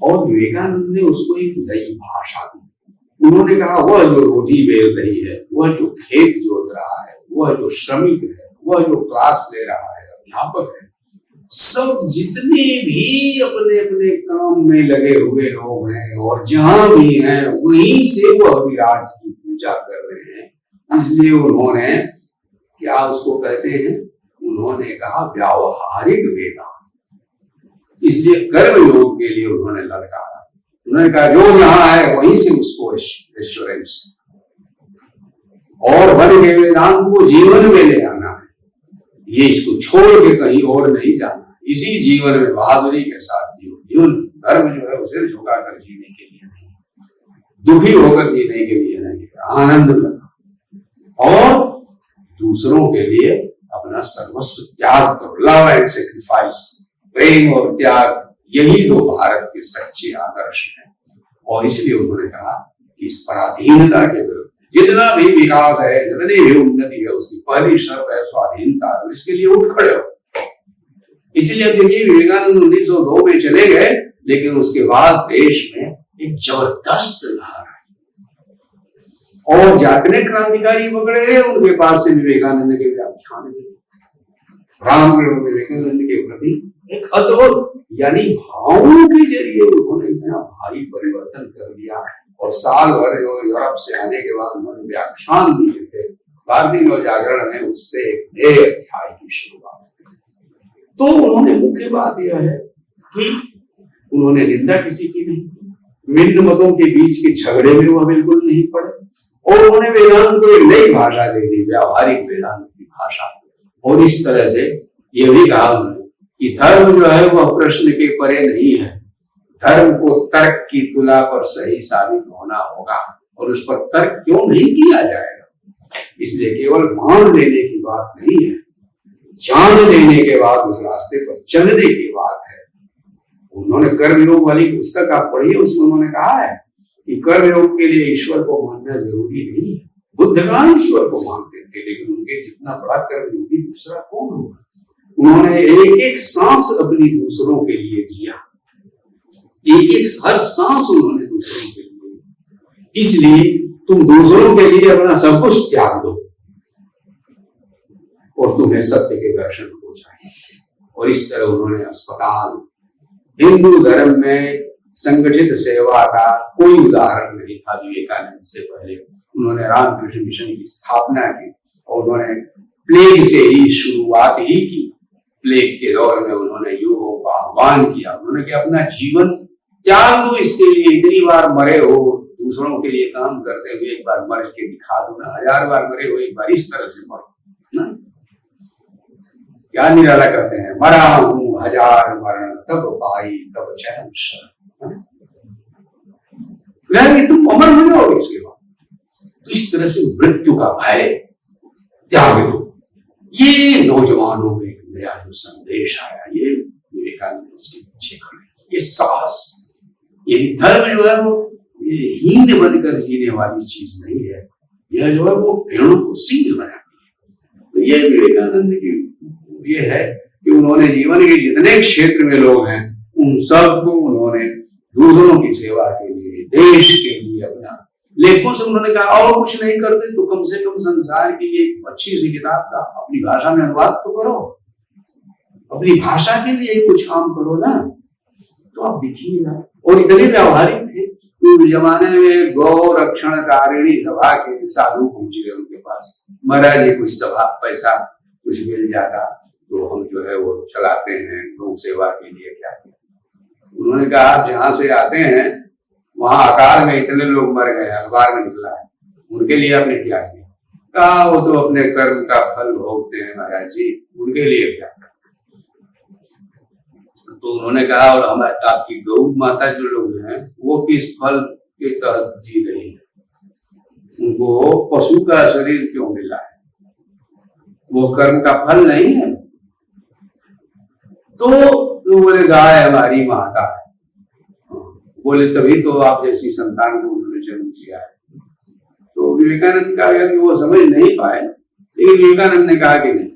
Speaker 2: और विवेकानंद ने उसको एक नई भाषा दी। उन्होंने कहा वह जो रोटी बेल रही है, वह जो खेत जोत रहा है, वह जो श्रमिक है, वह जो क्लास ले रहा है, अध्यापक है, सब जितने भी अपने अपने काम में लगे हुए लोग हैं और जहां भी हैं वहीं से वह विराट की पूजा कर रहे हैं। इसलिए उन्होंने क्या उसको कहते हैं, उन्होंने कहा व्यावहारिक वेदांत। इसलिए कर्म योग के लिए उन्होंने ललकारा। उन्होंने कहा जो जहां है वहीं से उसको एश्योरेंस, और वन के वेदांत को जीवन में ले आना है। ये इसको छोड़ के कहीं और नहीं जाना, इसी जीवन में बहादुरी के साथ जियो। जीवन धर्म जो है वो सिर झुकाकर जीने के लिए नहीं, दुखी होकर जीने के लिए नहीं, आनंद में और दूसरों के लिए अपना सर्वस्व त्याग करो। लव एंड सेक्रीफाइस, प्रेम और त्याग, यही दो भारत के सच्चे आदर्श हैं। और इसलिए उन्होंने कहा कि इस पराधीनता के विरुद्ध जितना भी विकास है, जितनी भी उन्नति है, उसकी पहली शर्त है स्वाधीनता, और इसके लिए उठ खड़े हो। इसीलिए देखिए विवेकानंद 1902 में चले गए, लेकिन उसके बाद देश में एक जबरदस्त लहर है और जातने क्रांतिकारी पकड़े गए। उनके पास से विवेकानंद के व्याख्यान मिले, रामकृष्ण विवेकानंद के प्रति एक अद्भुत, यानी भावों के जरिए उन्होंने इतना भारी परिवर्तन कर दिया। और साल भर जो यूरोप से आने के बाद उन्होंने व्याख्यान दिए थे भारतीय नव जागरण में, उससे एक नए अध्याय की शुरुआत हुई। तो उन्होंने मुख्य बात यह है कि उन्होंने निंदा किसी की नहीं, भिन्न मतों के बीच के झगड़े में वह बिल्कुल नहीं पड़े, और उन्होंने वेदांत को एक नई भाषा दे दी, व्यावहारिक वेदांत की भाषा। और इस तरह से यह भी कहा उन्होंने कि धर्म जो है वह प्रश्न के परे नहीं है। धर्म को तर्क की तुला पर सही साबित होना होगा, और उस पर तर्क क्यों नहीं किया जाएगा। इसलिए केवल मान लेने की बात नहीं है, जान लेने के बाद उस रास्ते पर चलने की बात है। उन्होंने कर्मयोग वाली पुस्तक आप पढ़िए, उसमें उन्होंने कहा है कि कर्मयोग के लिए ईश्वर को मानना जरूरी नहीं है। बुद्धगण ईश्वर को मानते थे, लेकिन उनके जितना बड़ा कर्मयोगी दूसरा कौन होगा। उन्होंने एक एक सांस अपनी दूसरों के लिए जिया, एक एक हर सांस उन्होंने दूसरों के लिए। इसलिए तुम दूसरों के लिए अपना सब कुछ त्याग दो और तुम्हें सत्य के दर्शन हो जाएंगे। और इस तरह उन्होंने अस्पताल, हिंदू धर्म में संगठित सेवा का कोई उदाहरण नहीं था। विवेकानंद से पहले उन्होंने रामकृष्ण मिशन की स्थापना की और उन्होंने प्लेग से ही शुरुआत ही की। प्लेग के दौर में उन्होंने युवकों का आह्वान किया, उन्होंने कि अपना जीवन त्याग दो इसके लिए, इतनी बार मरे हो दूसरों के लिए काम करते हुए, एक बार मर के दिखा दो ना। 1000 बार मरे हो, एक बार इस तरह से मरो ना। क्या निराला करते हैं, मरा हूं 1000 मरण तब पाई तब चैन शरण। तुम अमर हो जाओगे इसके बाद। तो इस तरह से मृत्यु का भय त्याग दो। ये नौजवानों में एक नया जो संदेश आया, ये विवेकानंद उसके पीछे खड़े, ये साहस। ये धर्म जो है वो हीन बनकर जीने वाली चीज नहीं है, यह जो है वो भेड़ों को सिंह बनाती है। तो ये विवेकानंद की ये है कि उन्होंने जीवन के जितने क्षेत्र में लोग हैं उन सबको उन्होंने दूसरों की सेवा के लिए, देश के लिए अपना। लेखकों से उन्होंने कहा और कुछ नहीं करते तो कम से कम संसार की एक अच्छी सी किताब का अपनी भाषा में अनुवाद तो करो, अपनी भाषा के लिए कुछ काम करो ना। तो आप देखिएगा, और इतने व्यावहारिक थे। उस जमाने में गौ रक्षणकारिणी सभा के साधु पहुंच गए उनके पास, महाराज जी कुछ सभा पैसा कुछ मिल जाता तो हम जो है वो चलाते हैं गौ सेवा के लिए, क्या किया। उन्होंने कहा आप जहां से आते हैं वहां अकाल में इतने लोग मर गए, अखबार में निकला है, उनके लिए आपने क्या किया। कहा वो तो अपने कर्म का फल भोगते हैं महाराज जी, उनके लिए क्या करते। तो उन्होंने कहा और हमारे आपकी गौ माता जो लोग हैं वो किस फल के तहत जी रही है, उनको पशु का शरीर क्यों मिला है, वो कर्म का फल नहीं है। तो बोले गाय हमारी माता है। बोले तभी तो आप जैसी संतान को उन्होंने जन्म दिया है। तो विवेकानंद का कि वो समझ नहीं पाए, लेकिन विवेकानंद ने कहा कि नहीं,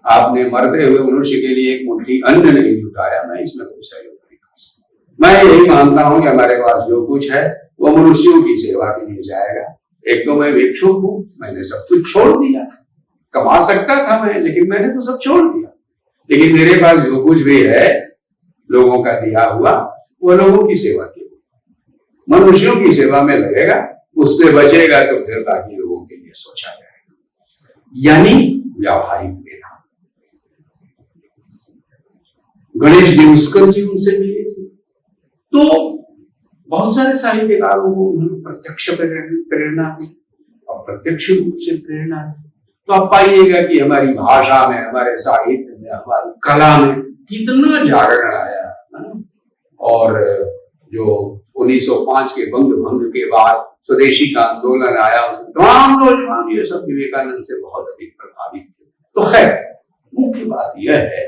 Speaker 2: आपने मरते हुए मनुष्य के लिए एक मुट्ठी अन्न नहीं जुटाया, मैं इसमें कोई सहयोग नहीं कर सकता। मैं यही मानता हूं कि हमारे पास जो कुछ है वो मनुष्यों की सेवा के लिए जाएगा। एक तो मैं भिक्षुक हूं, मैंने सब कुछ छोड़ दिया, कमा सकता था मैं, लेकिन मैंने तो सब छोड़ दिया। लेकिन मेरे पास जो कुछ भी है लोगों का दिया हुआ, वो लोगों की सेवा के लिए, मनुष्यों की सेवा में लगेगा, उससे बचेगा तो फिर बाकी लोगों के लिए सोचा जाएगा। यानी व्यावहारिक वेदा। गणेश दिवसकर जी उनसे मिले थे, तो बहुत सारे साहित्यकारों को उन्होंने प्रत्यक्ष प्रेरणा दी, अप्रत्यक्ष रूप से प्रेरणा दी। तो आप पाइएगा कि हमारी भाषा में, हमारे साहित्य में, हमारी कला में कितना जागरण आया है। और जो 1905 के बंग भंग के बाद स्वदेशी का आंदोलन आया, उसमें तमाम नौजवान ये सब विवेकानंद से बहुत अधिक प्रभावित थे। तो खैर मुख्य बात यह है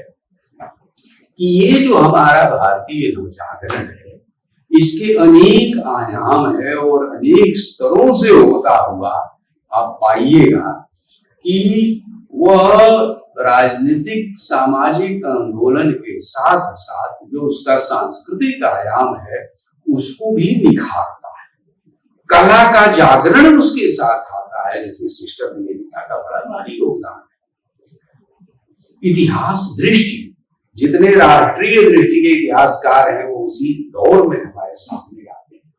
Speaker 2: कि ये जो हमारा भारतीय नवजागरण है, इसके अनेक आयाम है और अनेक स्तरों से होता हुआ आप पाइएगा कि वह राजनीतिक सामाजिक आंदोलन के साथ साथ जो उसका सांस्कृतिक आयाम है उसको भी निखारता है। कला का जागरण उसके साथ आता है, जिसमें सिस्टर निवेदिता का बड़ा भारी योगदान है। इतिहास दृष्टि, जितने राष्ट्रीय दृष्टि के इतिहासकार हैं वो उसी दौर में हमारे सामने आते हैं।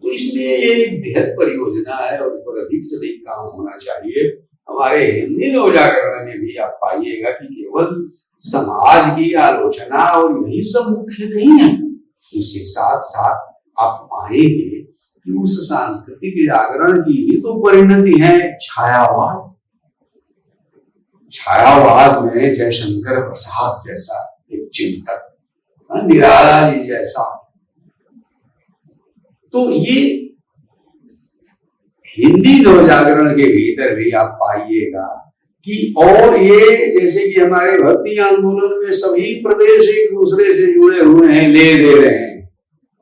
Speaker 2: तो इसलिए एक बृहद परियोजना है और उस पर अधिक से अधिक काम होना चाहिए। हमारे हिंदी नवजागरण में भी आप पाइएगा कि केवल समाज की आलोचना और यही सब मुख्य नहीं है, उसके साथ साथ आप पाएंगे कि उस सांस्कृतिक जागरण की ही तो परिणति है छायावाद। छायावाद में जयशंकर प्रसाद जैसा एक चिंतक, निराला जी जैसा। तो ये हिंदी नवजागरण के भीतर भी आप पाइएगा कि, और ये जैसे कि हमारे भक्ति आंदोलन में सभी प्रदेश एक दूसरे से जुड़े हुए हैं, ले दे रहे हैं,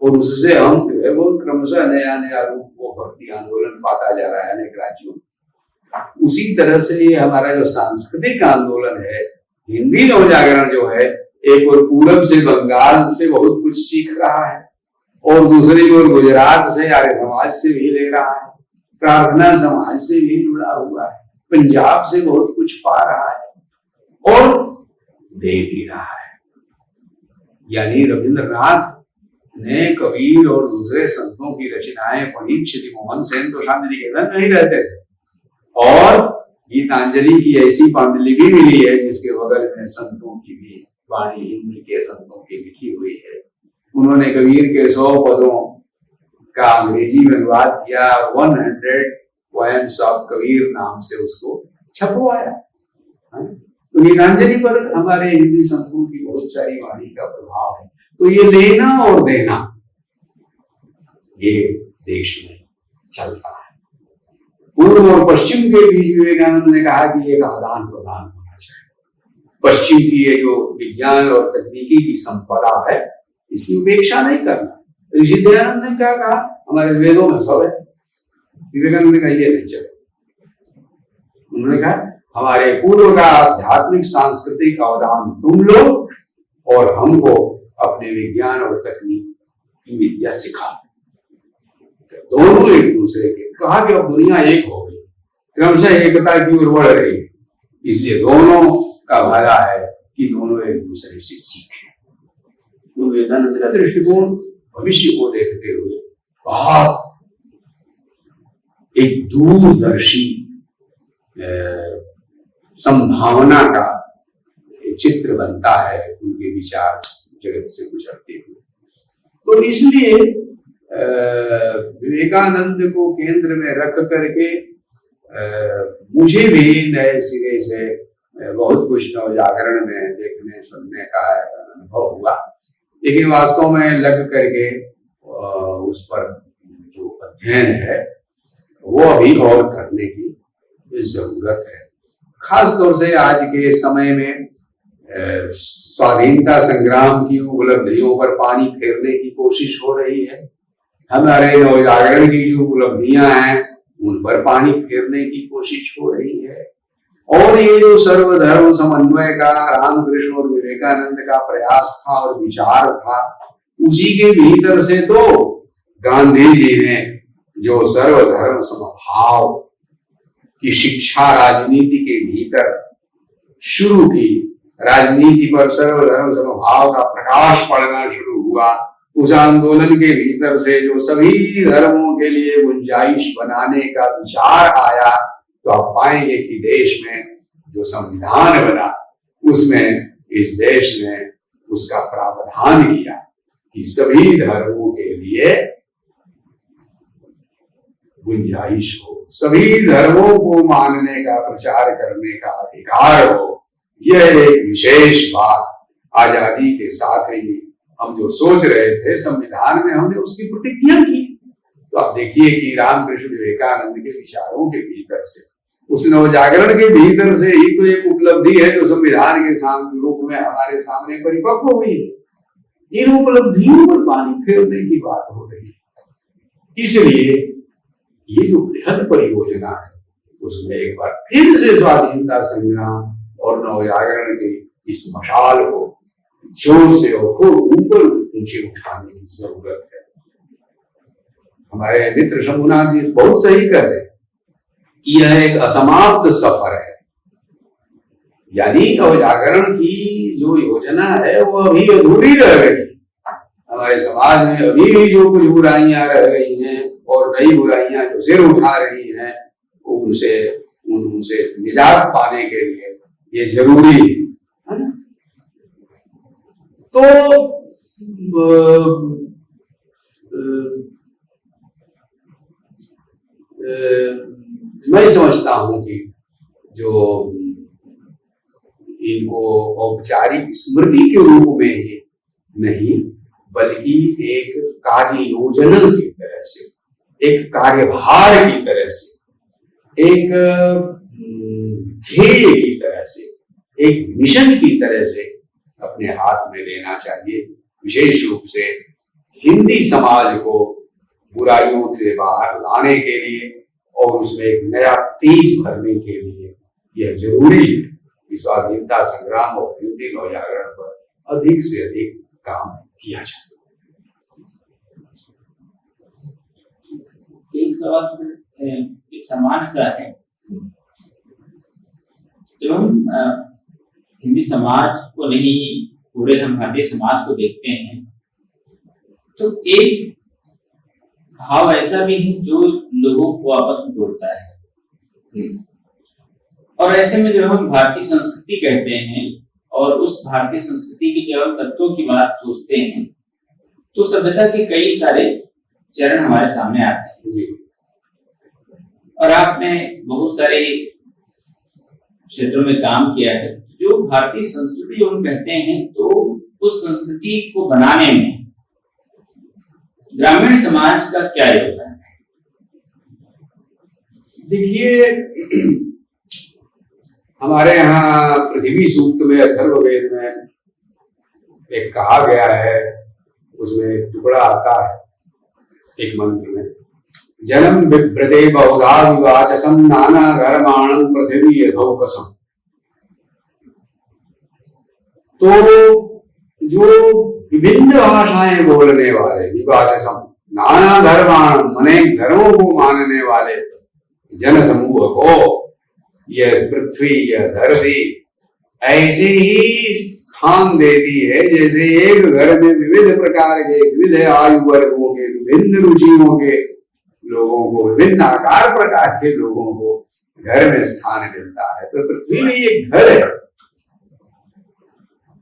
Speaker 2: और उससे हम जो है वो क्रमशः नया नया रूप वो भक्ति आंदोलन पाता जा रहा है अनेक राज्यों में। उसी तरह से ये हमारा जो सांस्कृतिक आंदोलन है, हिंदी नवजागरण जो है, एक और पूरब से बंगाल से बहुत कुछ सीख रहा है, और दूसरी ओर गुजरात से आर्य समाज से भी ले रहा है, प्रार्थना समाज से भी जुड़ा हुआ है, पंजाब से बहुत कुछ पा रहा है और दे भी रहा है। यानी रविंद्रनाथ ने कबीर और दूसरे संतों की रचनाएं पढ़ी। श्री मोहन सेन तो शांति निकेतन में ही रहते थे, और गीतांजलि की ऐसी पांडुलिपि भी मिली है जिसके बगल में संतों की भी वाणी हिंदी के संतों की लिखी हुई है। उन्होंने कबीर के 100 पदों का अंग्रेजी में अनुवाद किया, 100 पोएम्स ऑफ कबीर नाम से उसको छपवाया। तो गीतांजलि पर हमारे हिंदी संतों की बहुत सारी वाणी का प्रभाव है। तो ये लेना और देना ये देश में चलता है। पूर्व और पश्चिम के बीच विवेकानंद ने कहा कि एक आदान प्रदान होना चाहिए। पश्चिम की ये जो विज्ञान और तकनीकी की संपदा है, इसकी उपेक्षा नहीं करना। ऋषि दयानंद ने क्या कहा, हमारे वेदों में सब है। विवेकानंद ने कहा ये नहीं चले। उन्होंने कहा हमारे पूर्व का आध्यात्मिक सांस्कृतिक अवदान तुम लो और हमको अपने विज्ञान और तकनीक की विद्या सिखा। दोनों एक दूसरे के, कहा कि अब दुनिया एक हो गई, क्रमशः एकता की ओर बढ़ रही है, इसलिए दोनों का भला है कि दोनों एक दूसरे से सीखें। तो विवेकानंद का दृष्टिकोण भविष्य को देखते हुए बहुत एक दूरदर्शी संभावना का चित्र बनता है उनके विचार जगत से गुजरते हुए। तो इसलिए विवेकानंद को केंद्र में रख करके मुझे भी नए सिरे से बहुत कुछ नवजागरण में देखने सुनने का अनुभव हुआ, लेकिन वास्तव में लग करके उस पर जो अध्ययन है वो अभी और करने की जरूरत है। खास तौर से आज के समय में स्वाधीनता संग्राम की उपलब्धियों पर पानी फेरने की कोशिश हो रही है। हमारे नवजागरण की जो उपलब्धियां हैं उन पर पानी फेरने की कोशिश हो रही है। और ये जो सर्वधर्म समन्वय का रामकृष्ण और विवेकानंद का प्रयास था और विचार था, उसी के भीतर से तो गांधी जी ने जो सर्वधर्म समभाव की शिक्षा राजनीति के भीतर शुरू की, राजनीति पर सर्वधर्म समभाव का प्रकाश पड़ना शुरू हुआ। उस आंदोलन के भीतर से जो सभी धर्मों के लिए गुंजाइश बनाने का विचार आया, तो आप पाएंगे कि देश में जो संविधान बना उसमें इस देश ने उसका प्रावधान किया कि सभी धर्मों के लिए गुंजाइश हो, सभी धर्मों को मानने का प्रचार करने का अधिकार हो। यह एक विशेष बात आजादी के साथ ही हम जो सोच रहे थे संविधान में, हमने उसकी प्रतिज्ञा की। तो आप देखिए कि रामकृष्ण विवेकानंद के विचारों के भीतर से, उस नवजागरण के भीतर से ही तो एक उपलब्धि है जो संविधान के रूप में हमारे सामने परिपक्व हुई है। इन उपलब्धियों पर पानी फेरने की बात हो रही है। इसलिए ये जो बृहद परियोजना है उसमें एक बार फिर से स्वाधीनता संग्राम और नवजागरण के इस मशाल को जोर से और खूब ऊपर ऊंचे उठाने की जरूरत है। हमारे मित्र शंभुनाथ जी बहुत सही कह रहे हैं कि यह एक असमाप्त सफर है, यानी नवजागरण की जो योजना है वो अभी अधूरी रह गई। हमारे समाज में अभी भी जो कुछ बुराइयां रह गई हैं और नई बुराइयां जो सिर उठा रही हैं, उनसे निजात पाने के लिए ये जरूरी है ना। तो मैं समझता हूं कि जो इनको औपचारिक स्मृति के रूप में ही नहीं, बल्कि एक कार्य योजना की तरह से, एक कार्यभार की तरह से, एक ध्येय की तरह से, एक मिशन की तरह से अपने हाथ में लेना चाहिए। विशेष रूप से हिंदी समाज को बुराइयों से बाहर लाने के लिए और उसमें एक नया तेज भरने के लिए यह जरूरी है कि स्वाधीनता संग्राम और हिंदी नवजागरण पर अधिक से अधिक काम किया जाए।
Speaker 3: एक सवाल एक समान सा है, जब हम हिंदी समाज को नहीं, पूरे हम भारतीय समाज को देखते हैं, तो एक भाव ऐसा भी है जो लोगों को आपस में जोड़ता है। और ऐसे में जब हम भारतीय संस्कृति कहते हैं और उस भारतीय संस्कृति के केवल तत्वों की बात सोचते हैं, तो सभ्यता के कई सारे चरण हमारे सामने आते हैं। और आपने बहुत सारे क्षेत्रों में काम किया है। जो भारतीय संस्कृति हम कहते हैं, तो उस संस्कृति को बनाने में ग्रामीण समाज का क्या योगदान है?
Speaker 2: देखिए, हमारे यहाँ पृथ्वी सूक्त में, अथर्ववेद में एक कहा गया है, उसमें एक टुकड़ा आता है एक मंत्र में, जन्म बिभ्रते बहुधा विवाचसम नाना धर्माणं पृथ्वी यथोकसम। तो जो विभिन्न भाषाएं बोलने वाले, विवाचसम नाना धर्माणं, अनेक धर्मों को मानने वाले जन समूह को यह पृथ्वी, यह धरती ऐसे ही स्थान देती है जैसे एक घर में विविध प्रकार के, विविध आयु वर्गों के, विभिन्न रुचियों के लोगों को, विभिन्न आकार प्रकार के लोगों को घर में स्थान मिलता है। तो पृथ्वी में एक घर है।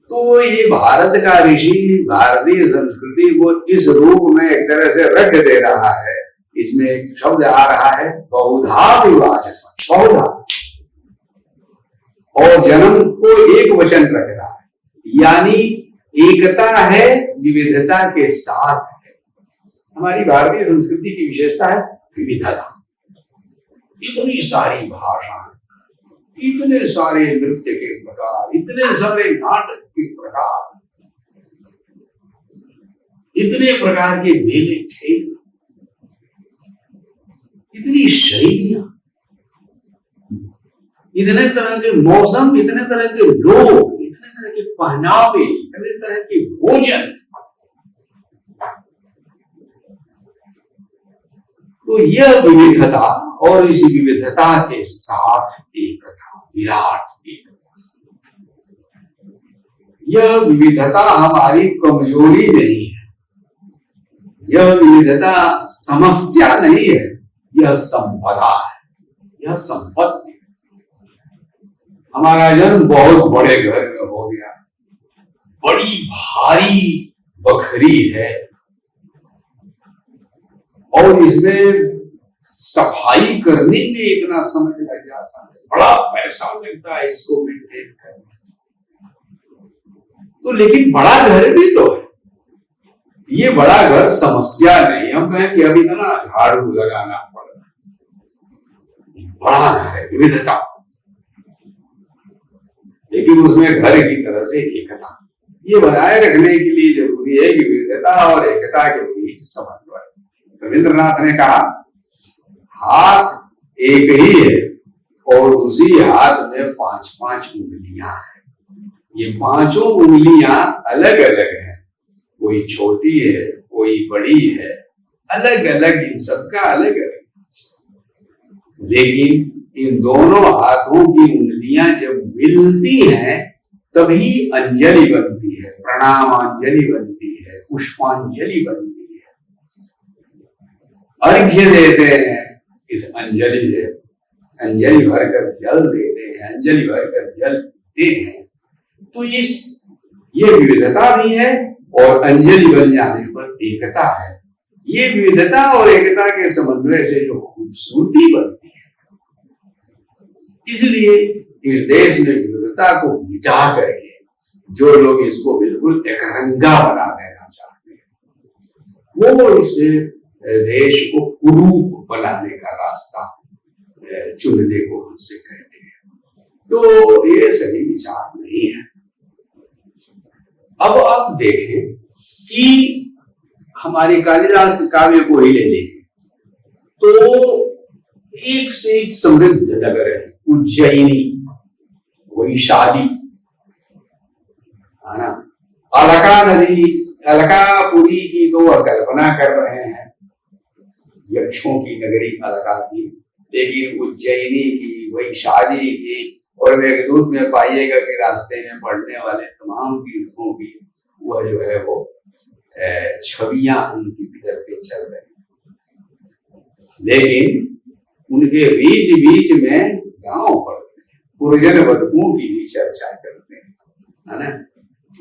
Speaker 2: तो ये भारत का ऋषि भारतीय संस्कृति को इस रूप में एक तरह से रख दे रहा है। इसमें एक शब्द आ रहा है बहुधा विवाचसम, बहुधा, और जन्म को एक वचन रख रहा है, यानी एकता है विविधता के साथ है। हमारी भारतीय संस्कृति की विशेषता है विविधता। इतनी सारी भाषाएं, इतने सारे नृत्य के प्रकार, इतने सारे नाटक के प्रकार, इतने प्रकार के मेले ठेले, इतनी शैलियां, इतने तरह के मौसम, इतने तरह के लोग, इतने तरह के पहनावे, इतने तरह के भोजन। तो यह विविधता और इस विविधता के साथ एकता, विराट एकता। यह विविधता हमारी कमजोरी नहीं है, यह विविधता समस्या नहीं है, यह संपदा है, यह संपत्ति है। हमारा जन्म बहुत बड़े घर में हो गया, बड़ी भारी बखरी है, और इसमें सफाई करने में इतना समय लग जाता है, बड़ा पैसा लगता है इसको मेंटेन करने। तो लेकिन बड़ा घर भी तो है, ये बड़ा घर समस्या नहीं। हम कहें कि अभी इतना झाड़ू लगाना पड़ रहा है, बड़ा घर है, विविधता, लेकिन उसमें घर की तरह से एकता, ये बनाए रखने के लिए जरूरी है कि विविधता और एकता के बीच समन्वय। रविंद्रनाथ ने कहा हाथ एक ही है और उसी हाथ में 5-5 उंगलियां हैं। ये पांचों उंगलियां अलग अलग हैं, कोई छोटी है, कोई बड़ी है, अलग अलग, इन सबका अलग अलग, लेकिन इन दोनों हाथों की उंगलियां जब मिलती हैं तभी अंजलि बनती है, प्रणामांजलि बनती है, पुष्पांजलि बनती है, अर्घ्य देते हैं। इस अंजलि से अंजलि भरकर जल देते हैं, अंजलि भरकर जल देते हैं। तो ये विविधता भी है और अंजलि बन जाने पर एकता है। ये विविधता और एकता के समन्वय से जो खूबसूरती बनती है, इसलिए इस देश में विविधता संस्कृतता को मिटा करके जो लोग इसको बिल्कुल एकरंगा बना देना चाहते हैं, वो इस देश को कुरूप बनाने का रास्ता चुनने को हमसे कहते हैं। तो ये सही विचार नहीं है। अब आप देखें कि हमारे कालिदास काव्य को ही ले लीजिए तो एक से एक समृद्ध नगर है उज्जैनी, वैशाली, है ना। अलका नदी, अलकापुरी की तो कल्पना कर रहे हैं, यक्षों की नगरी अलका की, लेकिन उज्जैनी की, वैशाली की और मेघदूत में पाइएगा कि रास्ते में पड़ने वाले तमाम तीर्थों की वह जो है वो छवियां उनकी करके चल रहे हैं। लेकिन उनके बीच बीच में गांव पड़ते हैं, पुरजन बधुओं की भी चर्चा करते हैं, है ना।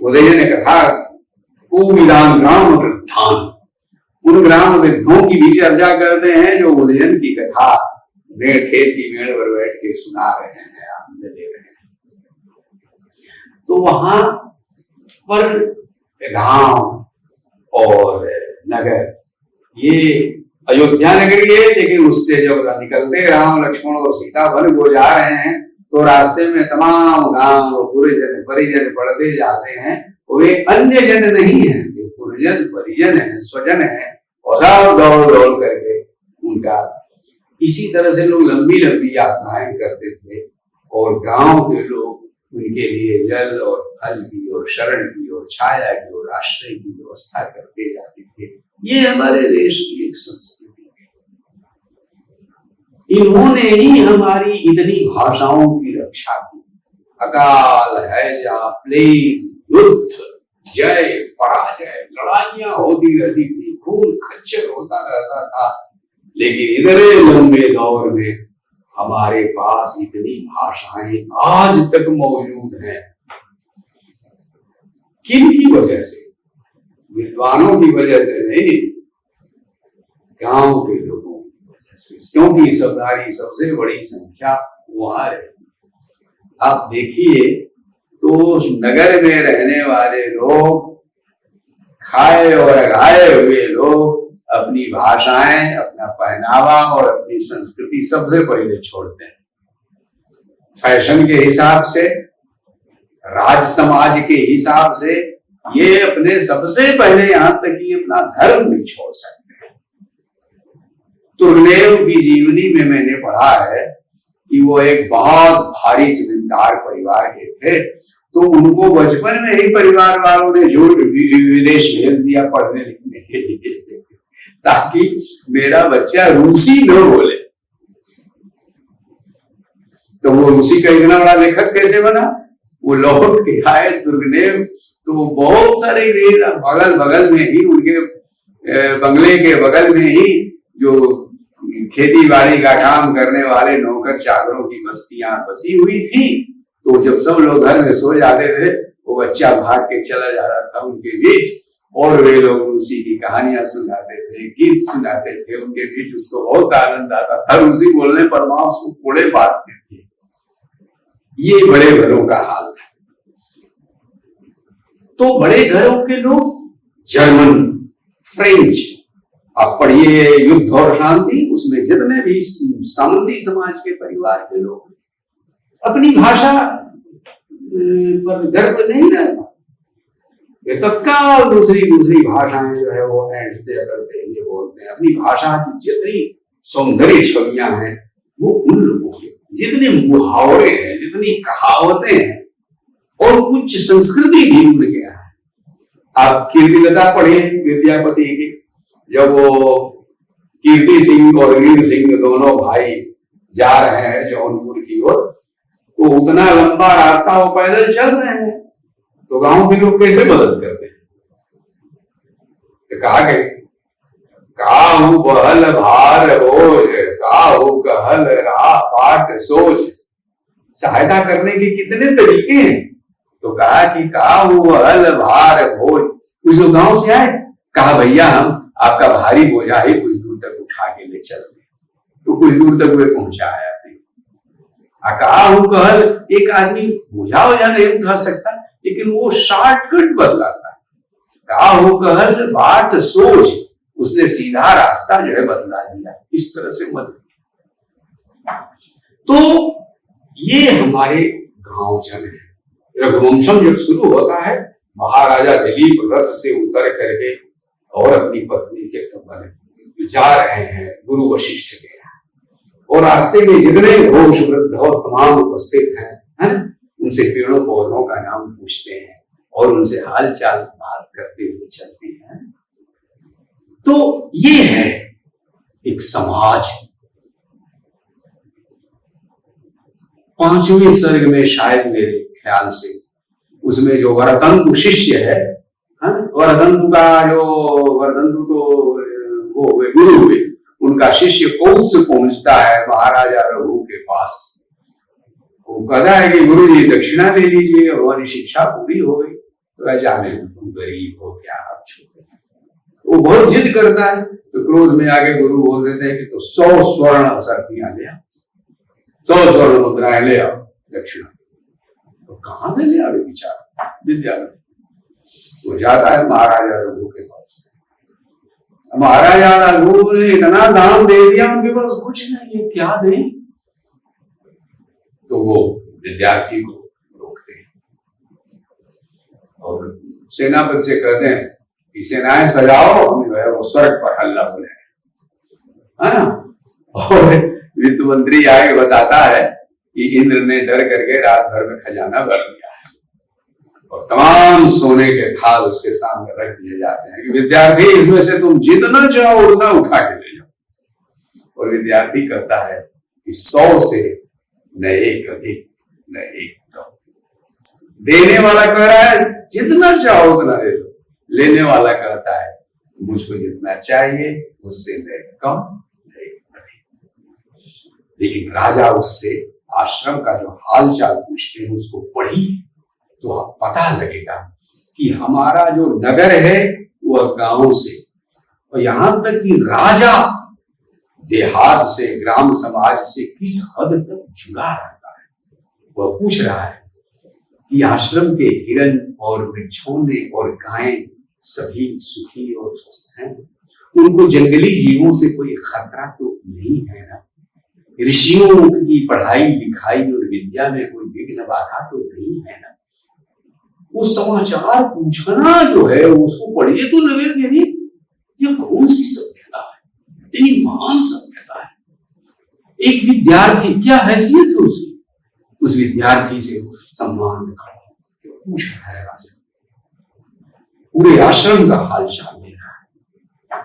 Speaker 2: उदयन कथा कुविदान ग्राम वृद्धान, उन ग्राम वृद्धों की भी चर्चा करते हैं जो उदयन की कथा मेड़ खेत की मेड़ पर बैठ के सुना रहे हैं, आनंद ले रहे हैं। तो वहां पर गांव और नगर, ये अयोध्या नगरी है, लेकिन उससे जब निकलते राम लक्ष्मण और सीता वन को जा रहे हैं तो रास्ते में तमाम गांव पुरजन परिजन बढ़ते जाते हैं। वे अन्य जन नहीं है, वे पुरजन परिजन है, स्वजन है, और सब दौड़ दौड़ करके उनका इसी तरह से लोग लंबी लंबी यात्राएं करते थे और गांव के लोग उनके लिए जल और फल की और शरण की और छाया की और आश्रय की व्यवस्था करते जाते थे। ये हमारे देश की एक संस्कृति है। इन्होंने ही हमारी इतनी भाषाओं की रक्षा की। अकाल हैजा, प्लेग, युद्ध, जय पराजय, लड़ाइयां होती रहती थी, खून खच्चर होता रहता था, लेकिन इतने लंबे दौर में हमारे पास इतनी भाषाएं आज तक मौजूद हैं। किन की वजह से? विद्वानों की वजह से नहीं, गांव के लोगों की वजह से, क्योंकि सबदारी सबसे बड़ी संख्या वहां रहती। आप देखिए तो नगर में रहने वाले लोग, खाए और गाए हुए लोग अपनी भाषाएं, अपना पहनावा और अपनी संस्कृति सबसे पहले छोड़ते हैं। फैशन के हिसाब से, राज समाज के हिसाब से ये अपने सबसे पहले यहां तक कि अपना धर्म नहीं छोड़ सकते हैं। तुर्गनेव की जीवनी में मैंने पढ़ा है कि वो एक बहुत भारी जमींदार परिवार के थे, तो उनको बचपन में ही परिवार वालों ने जो विदेश भेज दिया पढ़ने लिखने के लिए, ताकि मेरा बच्चा रूसी न बोले। तो वो रूसी का इतना बड़ा लेखक कैसे बना? वो लौट के आए तुर्गनेव, तो बहुत सारे बगल बगल में ही, उनके बंगले के बगल में ही जो खेती बाड़ी का काम करने वाले नौकर चाकरों की बस्तियां बसी हुई थी। तो जब सब लोग घर में सो जाते थे, वो बच्चा भाग के चला जा रहा था उनके बीच, और वे लोग रूसी की कहानियां सुनाते थे, गीत सुनाते थे उनके बीच। उसको बहुत आनंद आता था। रूसी बोलने पर मां उसको कोड़े बांधते थे। ये बड़े घरों का हाल था। तो बड़े घरों के लोग जर्मन, फ्रेंच, आप पढ़िए युद्ध और शांति, उसमें जितने भी सामंती समाज के परिवार के लोग अपनी भाषा पर गर्व नहीं रहता। वे तत्काल दूसरी भाषाएं जो है वो ऐंठते करते ये बोलते हैं। अपनी भाषा की जितनी सौंदर्य छवियां हैं वो उन लोगों के, जितने मुहावरे हैं, जितनी कहावतें हैं और कुछ संस्कृति भी उनके यहाँ है। आप कीर्तिलता पढ़े विद्यापति की, जब वो कीर्ति सिंह और वीर सिंह दोनों भाई जा रहे हैं जौनपुर की ओर, तो उतना लंबा रास्ता वो पैदल चल रहे हैं, तो गांव के लोग कैसे मदद करते हैं? तो कहा गए, काहू बहल भार बोझ, काहू कहल राह बाट सोच। सहायता करने के कितने तरीके हैं। तो कहा कि काहू बहल भार बोझ। कुछ लोग गांव से आए, कहा भैया हम आपका भारी बोझा ही कुछ दूर तक उठा के ले चलते। तो कुछ दूर तक वे पहुंचाया। अकाहू कहल एक आदमी बोझा वोझा नहीं उठा सकता, लेकिन वो शॉर्टकट बतलाता है। काहू कहल बाट सोच, उसने सीधा रास्ता जो है बतला दिया, इस तरह से मत। तो ये हमारे गांव जन है। रघुवंशम जब शुरू होता है, महाराजा दिलीप रथ से उतर करके और अपनी पत्नी के कमरे जा रहे हैं गुरु वशिष्ठ के यहाँ, और रास्ते में जितने घोष वृद्ध और तमाम उपस्थित हैं, उनसे पेड़ों पौधों का नाम पूछते हैं और उनसे हाल चाल बात करते हुए चलते हैं। तो ये है एक समाज। 5वें सर्ग में शायद मेरे ख्याल से उसमें जो वरदंतु शिष्य है, वरदंतु का जो वरदंतु तो वो गुरु हुए, उनका शिष्य कौत्स पहुंचता है महाराजा रघु के पास। वो कहता है कि गुरु जी दक्षिणा ले लीजिए, हमारी शिक्षा पूरी हो गई। तो वह जाने तुम गरीब हो क्या, आप छोटे। वो बहुत जिद करता है, तो क्रोध में आगे गुरु बोल देते हैं कि तो 100 स्वर्ण सर्पियां ले आओ, 100 स्वर्ण मुद्राएं ले आओ दक्षिणा। तो कहां में ले आवे बेचारा विद्यार्थी। वो जाता है महाराजा रघु के पास। महाराजा रघु ने इतना दान दे दिया, उनके पास कुछ नहीं है, क्या दें। तो वो विद्यार्थी को रोकते हैं और सेनापति से कहते हैं कि सेनाएं सजाओ, हम जो है वो स्वर्ग पर हल्ला बोले, है ना। और वित्त मंत्री आगे बताता है कि इंद्र ने डर करके रात भर में खजाना भर दिया है और तमाम सोने के थाल उसके सामने रख दिए जाते हैं कि विद्यार्थी इसमें से तुम जितना चाहो उतना उठा के ले जाओ। और विद्यार्थी कहता है कि 100 से न एक अधिक न एक कम। देने वाला कह रहा है जितना चाहो उतना ले लो, लेने वाला कहता है मुझको जितना चाहिए उससे न कम न अधिक। लेकिन राजा उससे आश्रम का जो हाल चाल पूछते हैं उसको पढ़िए तो पता लगेगा कि हमारा जो नगर है वह गांव से, और यहां तक कि राजा देहात से, ग्राम समाज से किस हद तक जुड़ा रहता है। वह पूछ रहा है कि आश्रम के हिरण और वृक्षों और गायें सभी सुखी और स्वस्थ हैं, उनको जंगली जीवों से कोई खतरा तो नहीं है ना, ऋषियों की पढ़ाई लिखाई और विद्या में कोई विघ्न बाधा तो नहीं है ना। वो समाचार पूछना जो है उसको पढ़िए तो लगे कि ये कौन सी सभ्यता है, इतनी महान सभ्यता है। एक विद्यार्थी, क्या हैसियत है उसकी, उस विद्यार्थी से सम्मान में खड़ा होकर पूछ रहा है राजा, पूरे आश्रम का हाल चाल ले रहा है।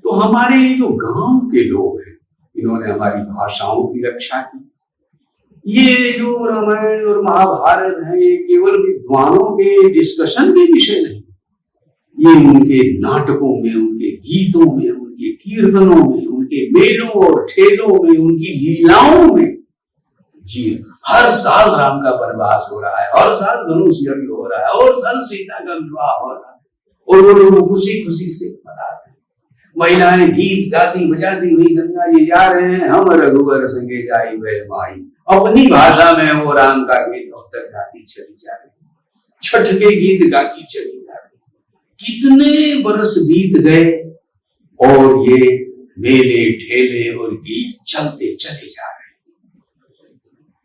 Speaker 2: तो हमारे जो गांव के लोग हैं, इन्होंने हमारी भाषाओं की रक्षा की। ये जो रामायण और महाभारत है ये केवल विद्वानों के डिस्कशन के विषय नहीं, ये उनके नाटकों में, उनके गीतों में, उनके कीर्तनों में, उनके मेलों और ठेलों में, उनकी लीलाओं में जी। हर साल राम का वनवास हो रहा है, हर साल धनुष यज्ञ हो रहा है, और साल सीता का विवाह हो रहा है, और वो लोग खुशी खुशी से मना रहे हैं। महिलाएं गीत गाती बजाती हुई गंगा जी जा रहे हैं, हम रघुवर संगे जाई वे माई, अपनी भाषा में वो राम का गीत अब तक गाती चली जा रही, छठ के गीत गाती चली जा रही। कितने बरस बीत गए और ये मेले ठेले और गीत चलते चले जा रहे हैं।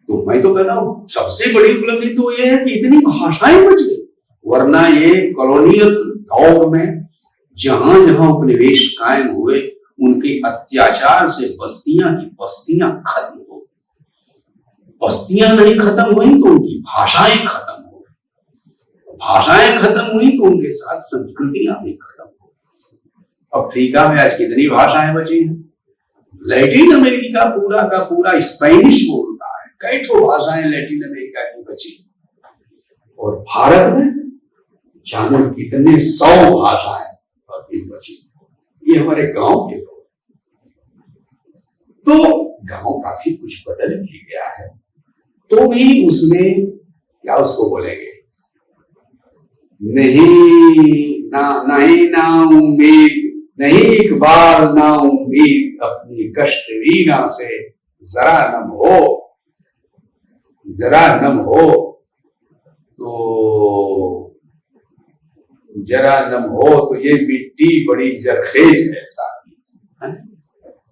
Speaker 2: तो मैं तो कहता हूं सबसे बड़ी उपलब्धि तो ये है कि इतनी भाषाएं बच गई, वरना ये कॉलोनियल दौर में जहां जहां उपनिवेश कायम हुए उनके अत्याचार से बस्तियां की बस्तियां खत्म हो गई। बस्तियां नहीं खत्म हुई तो उनकी भाषाएं खत्म हो गई, भाषाएं खत्म हुई तो उनके साथ संस्कृतियां भी खत्म हो गई। अफ्रीका में आज कितनी भाषाएं बची हैं, लैटिन अमेरिका पूरा का पूरा स्पेनिश बोलता है, कई ठो भाषाएं लैटिन अमेरिका की बची, और भारत में जानो कितने 100 भाषाएं बची। ये हमारे गांव के लोग। तो गांव काफी कुछ बदल भी गया है, तो भी उसमें क्या उसको बोलेंगे, नहीं ना उम्मीद, नहीं एक बार ना उम्मीद, अपनी कष्ट वीणा से जरा नम हो तो ये मिट्टी बड़ी जरखेज है साथी,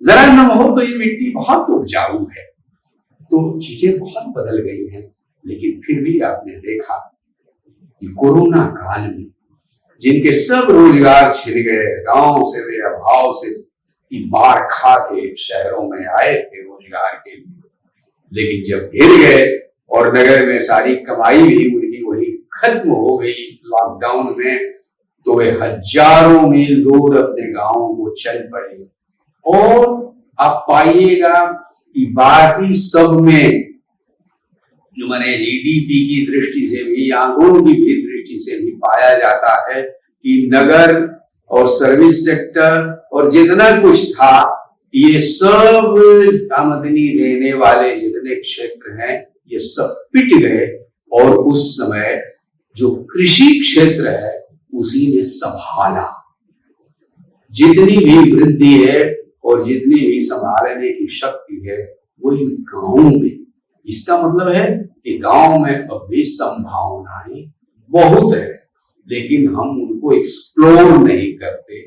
Speaker 2: जरा नम हो तो ये मिट्टी बहुत उपजाऊ है। तो चीजें बहुत बदल गई हैं, लेकिन फिर भी आपने देखा कि कोरोना काल में जिनके सब रोजगार छिन गए, गांव से वे अभाव से की मार खा के शहरों में आए थे रोजगार के लिए, लेकिन जब घिर गए और नगर में सारी कमाई भी उनकी वही खत्म हो गई लॉकडाउन में, तो वे हजारों मील दूर अपने गांवों को चल पड़े। और आप पाइएगा कि बाकी सब में जो माने जीडीपी की दृष्टि से भी, आंकड़ों की भी दृष्टि से भी पाया जाता है कि नगर और सर्विस सेक्टर और जितना कुछ था, ये सब आमदनी देने वाले जितने क्षेत्र हैं ये सब पिट गए। और उस समय जो कृषि क्षेत्र है उसी ने संभाला। जितनी भी वृद्धि है और जितनी भी संभालने की शक्ति है वो इन गांवों में। इसका मतलब है कि गांव में अब भी संभावनाएं बहुत है, लेकिन हम उनको एक्सप्लोर नहीं करते।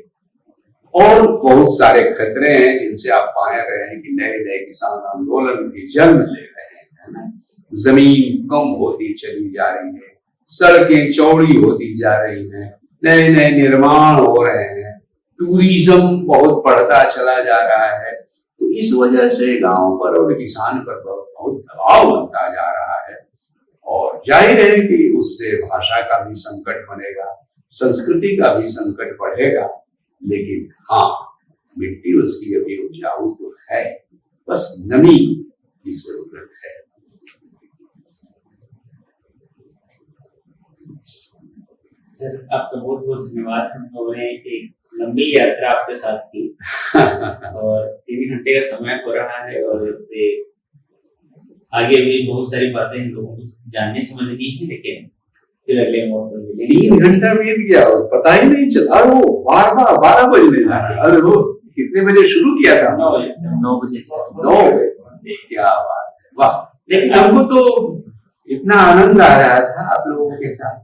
Speaker 2: और बहुत सारे खतरे हैं जिनसे आप पा रहे हैं कि नए नए किसान आंदोलन भी जन्म ले रहे हैं, है ना। जमीन कम होती चली जा रही है, सड़कें चौड़ी होती जा रही हैं, नए नए निर्माण हो रहे हैं, टूरिज्म बहुत बढ़ता चला जा रहा है। तो इस वजह से गांव पर और किसान पर बहुत दबाव बनता जा रहा है। और जाहिर है कि उससे भाषा का भी संकट बनेगा, संस्कृति का भी संकट बढ़ेगा, लेकिन हाँ, मिट्टी उसकी अभी उपजाऊ तो है, बस नमी की जरूरत है।
Speaker 3: सर आपका बहुत बहुत धन्यवाद। हमने एक लंबी यात्रा आपके साथ की और 3 घंटे का समय हो रहा है और इससे आगे भी बहुत सारी बातें हम लोगों को जानने समझनी है, लेकिन फिर अगले मोड़ पर मिलेंगे।
Speaker 2: 3 घंटा बीत गया और पता ही नहीं चला। वो 12 बजने लगा। अरे वो कितने बजे शुरू किया था?
Speaker 3: 9 बजे से।
Speaker 2: 9 बजे। क्या बात है, वाह। लेकिन हमको तो इतना आनंद आ रहा था आप लोगों के साथ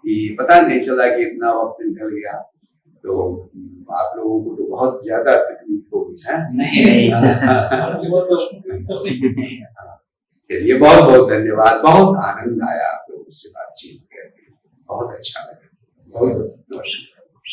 Speaker 2: कि पता नहीं चला कि इतना वक्त निकल गया। तो आप लोगों को तो बहुत ज्यादा तकलीफ होगी है?
Speaker 3: नहीं
Speaker 2: चलिए, बहुत बहुत धन्यवाद। बहुत आनंद आया आप लोगों से बातचीत करके, बहुत अच्छा लगा। बहुत बहुत नमस्कार।